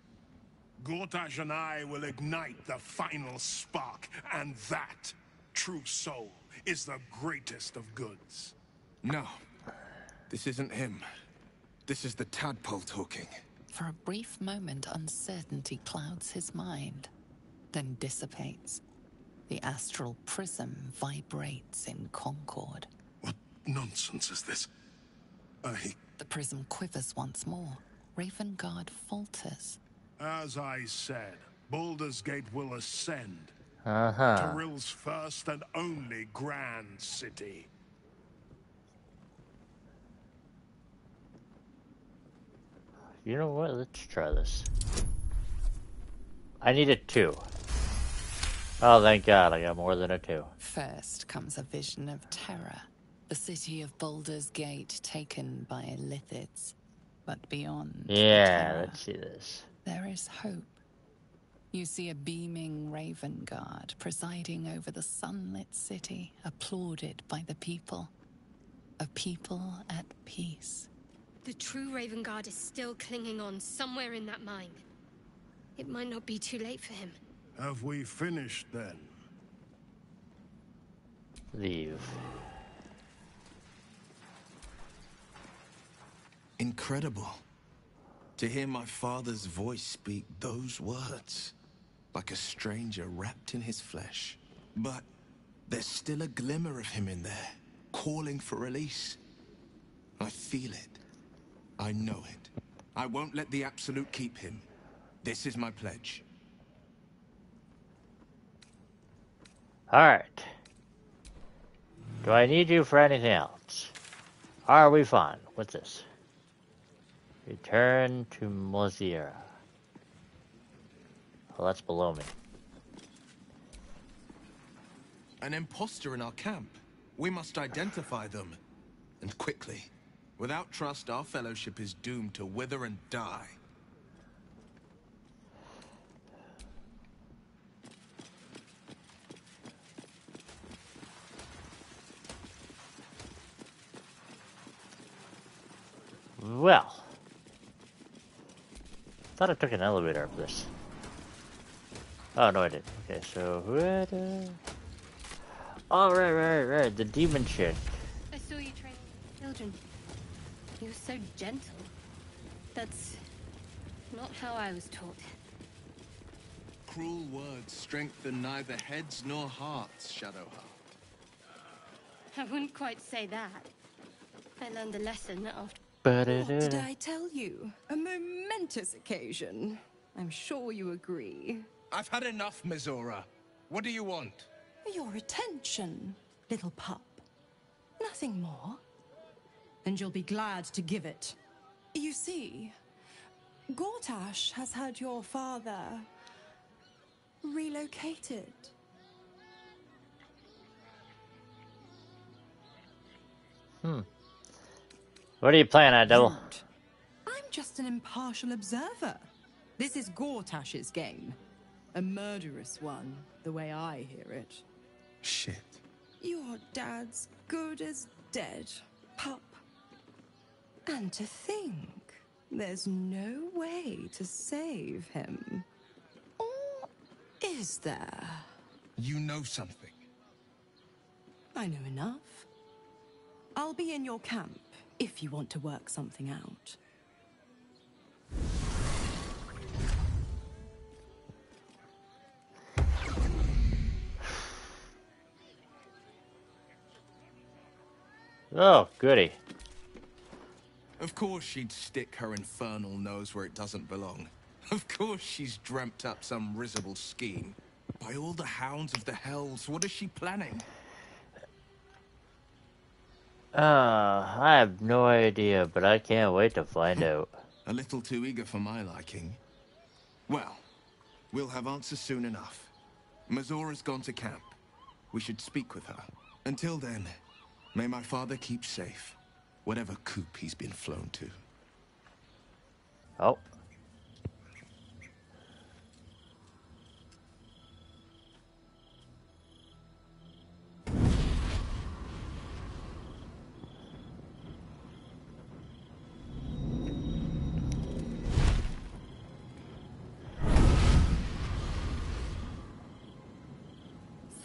Gortash and I will ignite the final spark, and that, true soul, is the greatest of goods. No. This isn't him. This is the tadpole talking. For a brief moment, uncertainty clouds his mind, then dissipates. The astral prism vibrates in concord. What nonsense is this? The prism quivers once more. Ravengard falters. As I said, Baldur's Gate will ascend. Uh-huh. Teryl's first and only grand city. You know what? Let's try this. I need a 2. Oh, thank God, I got more than a 2. First comes a vision of terror. The city of Baldur's Gate taken by Lithids. But beyond Yeah, terror, let's see this. there is hope. You see a beaming Ravengard presiding over the sunlit city, applauded by the people. A people at peace. The true Ravengard is still clinging on somewhere in that mine. It might not be too late for him. Have we finished then? Leave. Incredible. To hear my father's voice speak those words. Like a stranger wrapped in his flesh. But There's still a glimmer of him in there, calling for release. I feel it. I know it. I won't let the Absolute keep him. This is my pledge. Alright. Do I need you for anything else? Are we fine? What's this? Return to Mozira. Well, that's below me. An imposter in our camp. We must identify them. And quickly. Without trust, our fellowship is doomed to wither and die. Well. Thought I took an elevator up this. Oh, no I didn't. Okay, so... Oh, right. The demon chick. I saw you training children. You were so gentle. That's not how I was taught. Cruel words strengthen neither heads nor hearts, Shadowheart. I wouldn't quite say that. I learned a lesson after... What did I tell you? A momentous occasion. I'm sure you agree. I've had enough, Mizora. What do you want? Your attention, little pup. Nothing more. And you'll be glad to give it. You see, Gortash has had your father relocated. What are you playing at, Devil? I'm just an impartial observer. This is Gortash's game. A murderous one, the way I hear it. Shit. Your dad's good as dead, pup. And to think, there's no way to save him. Or is there? You know something. I know enough. I'll be in your camp if you want to work something out. Oh, goody. Of course she'd stick her infernal nose where it doesn't belong. Of course she's dreamt up some risible scheme. By all the hounds of the hells, what is she planning? I have no idea, but I can't wait to find out. A little too eager for my liking. Well, we'll have answers soon enough. Mazora's gone to camp. We should speak with her. Until then, may my father keep safe, whatever coop he's been flown to. Oh.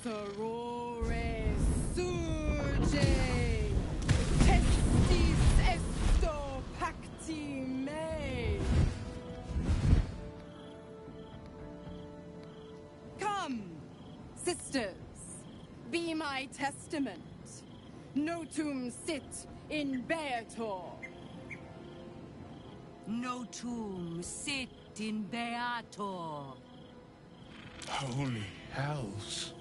Sorore surge, testis esto pacti me. Come, sisters, be my testament. Notum sit in beator. Notum sit in beator. Holy hells.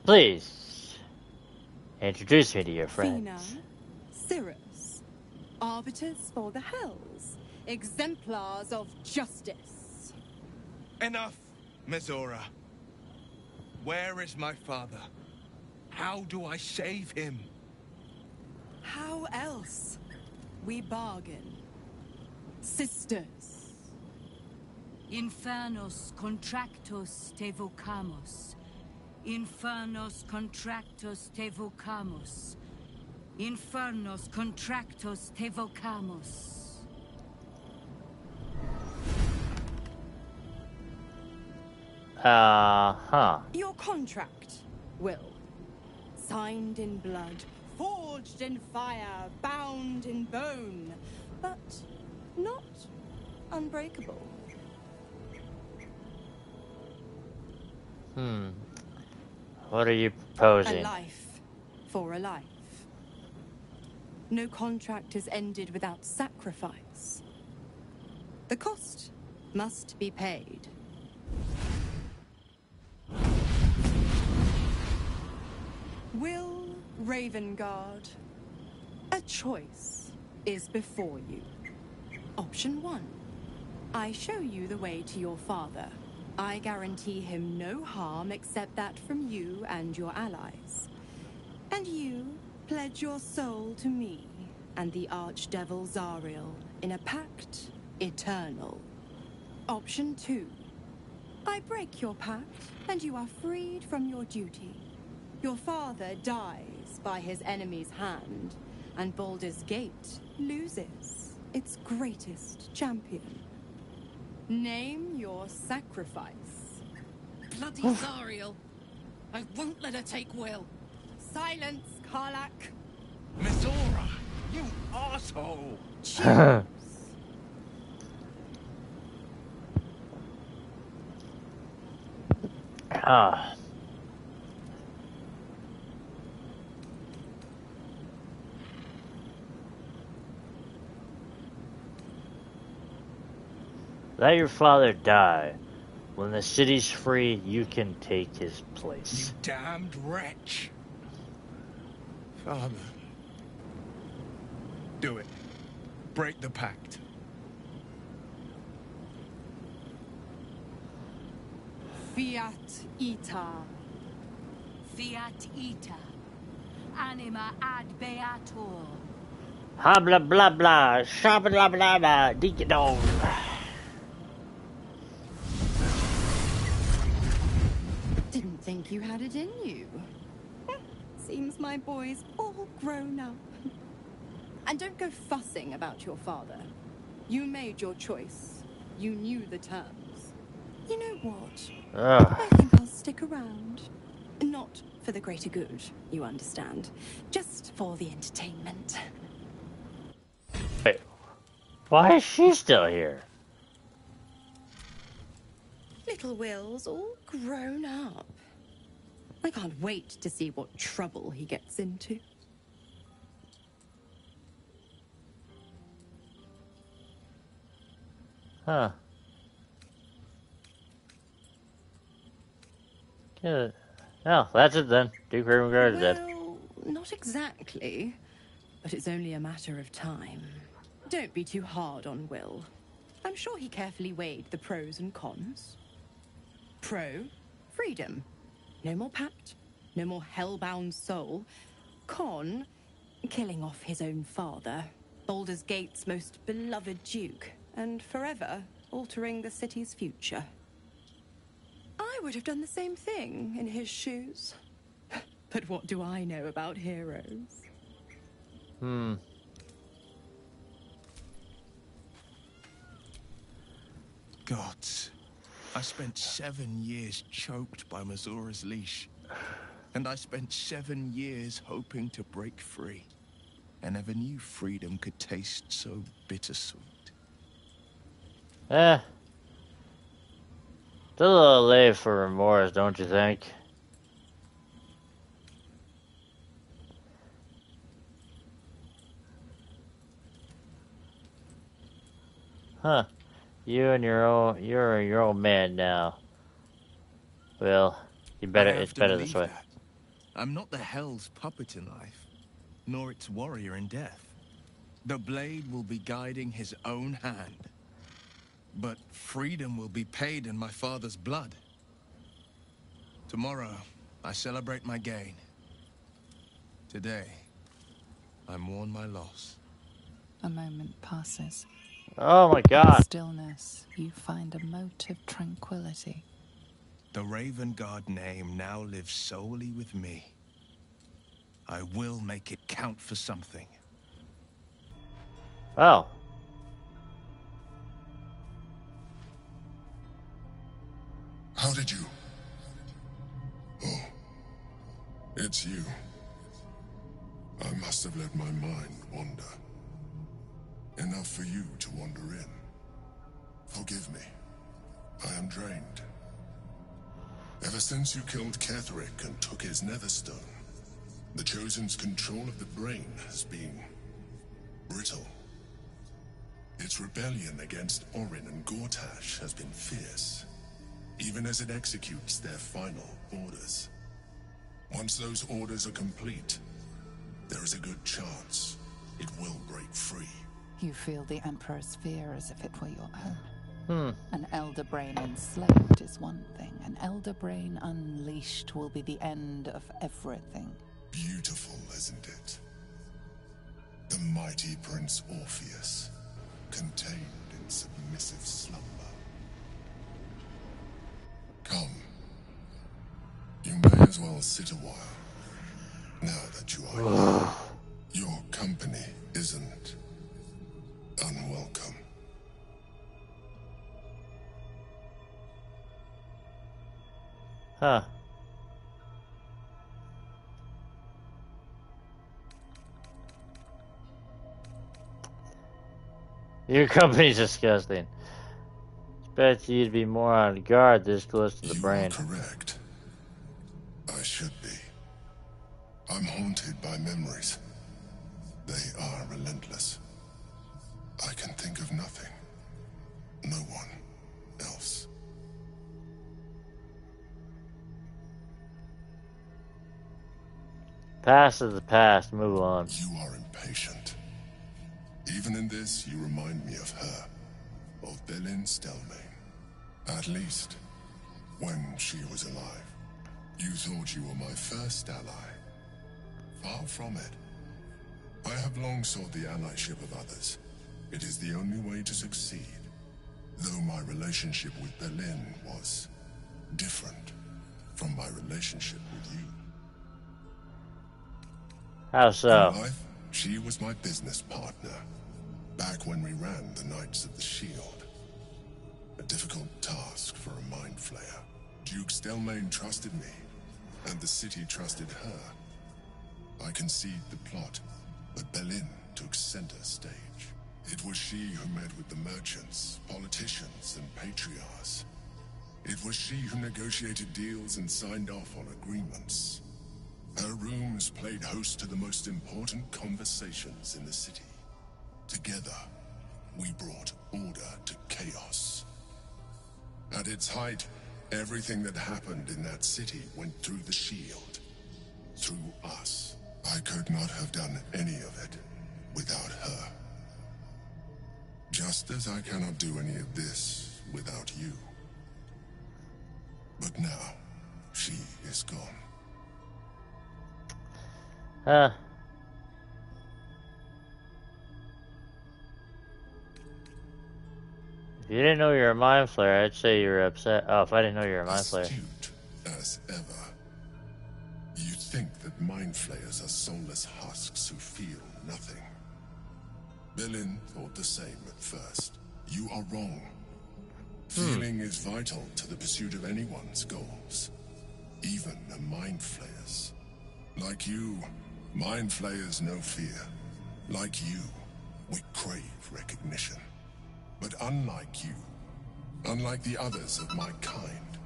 Please, introduce me to your friends. Athena, Cirrus, arbiters for the hells, exemplars of justice. Enough, Mizora. Where is my father? How do I save him? How else? We bargain. Sisters. Infernos contractos te vocamus. Infernos contractos te vocamus. Infernos contractos te vocamus. Your contract, Will. Signed in blood, forged in fire, bound in bone, but not unbreakable. What are you A proposing? life for a life. No contract is ended without sacrifice. The cost must be paid. Will Ravengard, a choice is before you. Option 1. I show you the way to your father. I guarantee him no harm except that from you and your allies. And you pledge your soul to me and the Archdevil Zariel in a pact eternal. Option 2. I break your pact and you are freed from your duty. Your father dies by his enemy's hand, and Baldur's Gate loses its greatest champion. Name your sacrifice. Bloody Zariel. I won't let her take Will. Silence, Karlak. Misora, you asshole! Ah. Let your father die. When the city's free, you can take his place. You damned wretch! Father. Do it. Break the pact. Fiat ita. Fiat ita. Anima ad beatur. Ha blah blah blah. Sha blah blah blah. Ding dong. Didn't think you had it in you. Seems my boy's all grown up. And don't go fussing about your father. You made your choice. You knew the terms. You know what? I think I'll stick around. Not for the greater good, you understand. Just for the entertainment. Wait. Why is she still here? Little Will's all grown up. I can't wait to see what trouble he gets into. Huh. Good. Oh, that's it then. Duke Ravengard is dead. Well, not exactly. But it's only a matter of time. Don't be too hard on Will. I'm sure he carefully weighed the pros and cons. Pro, freedom. No more pact. No more hellbound soul. Con, killing off his own father. Baldur's Gate's most beloved duke. And forever altering the city's future. I would have done the same thing in his shoes. But what do I know about heroes? Gods, I spent 7 years choked by Mazora's leash. And I spent 7 years hoping to break free. I never knew freedom could taste so bittersweet. It's a little late for remorse, don't you think? Huh. You're your own man now. Well, it's better this way. That. I'm not the Hell's puppet in life, nor its warrior in death. The blade will be guiding his own hand. But freedom will be paid in my father's blood. Tomorrow, I celebrate my gain. Today, I mourn my loss. A moment passes. Oh my In god. stillness, you find a mote of tranquility. The Ravengard name now lives solely with me. I will make it count for something. Oh. How did you? Oh, it's you. I must have let my mind wander. Enough for you to wander in. Forgive me. I am drained. Ever Ever since you killed Ketherick and took his netherstone, the Chosen's control of the brain has been brittle. Its rebellion against Orin and Gortash has been fierce, even as it executes their final orders. Once those orders are complete, there is a good chance it will break free. You feel the Emperor's fear as if it were your own. Hmm. An elder brain enslaved is one thing. An elder brain unleashed will be the end of everything. Beautiful, isn't it? The mighty Prince Orpheus, contained in submissive slumber. Come. You may as well sit a while, now that you are here. Your company isn't unwelcome. Huh. Your company's disgusting. Expect you to be more on guard this close to the brain. You are correct. I should be. I'm haunted by memories. They are relentless. I can think of nothing. No one else. Past is the past. Move on. You are impatient. Even in this, you remind me of her. Of Belin Stelmane. At least, when she was alive. You thought you were my first ally. Far from it. I have long sought the allyship of others. It is the only way to succeed. Though my relationship with Belin was different from my relationship with you. How so? In life, she was my business partner. Back when we ran the Knights of the Shield. A difficult task for a mind flayer. Duke Stelmane trusted me, and the city trusted her. I conceived the plot, but Belin took center stage. It was she who met with the merchants, politicians, and patriarchs. It was she who negotiated deals and signed off on agreements. Her rooms played host to the most important conversations in the city. Together, we brought order to chaos. At its height, everything that happened in that city went through the shield. Through us. I could not have done any of it without her. Just as I cannot do any of this without you. But now, she is gone. If you didn't know you're a mind flayer, I'd say you're upset. Oh, if I didn't know you're a mind flayer. Astute as ever. You think that mind flayers are soulless husks who feel nothing. Belin thought the same at first. You are wrong. Feeling is vital to the pursuit of anyone's goals. Even a mind flayer's. Like you, mind flayers know fear. Like you, we crave recognition. But unlike you, unlike the others of my kind,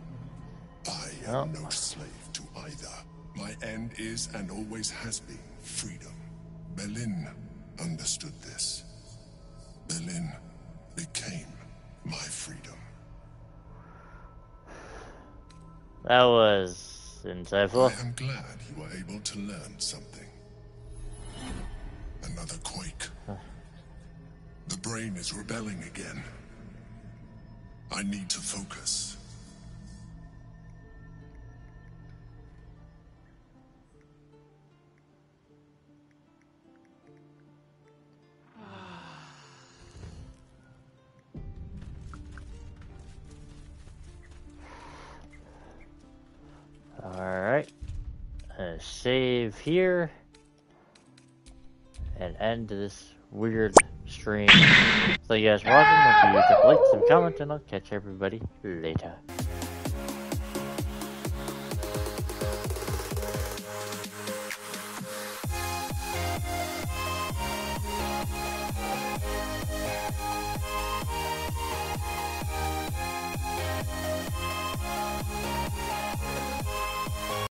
I am no slave to either. My end is and always has been freedom. Belin understood this. Belin became my freedom. That was insightful. I am glad you were able to learn something. Another quake. The brain is rebelling again. I need to focus. Alright. Save here. And end this weird stream. Thank you guys for watching. Don't forget to like, some comment, and I'll catch everybody later.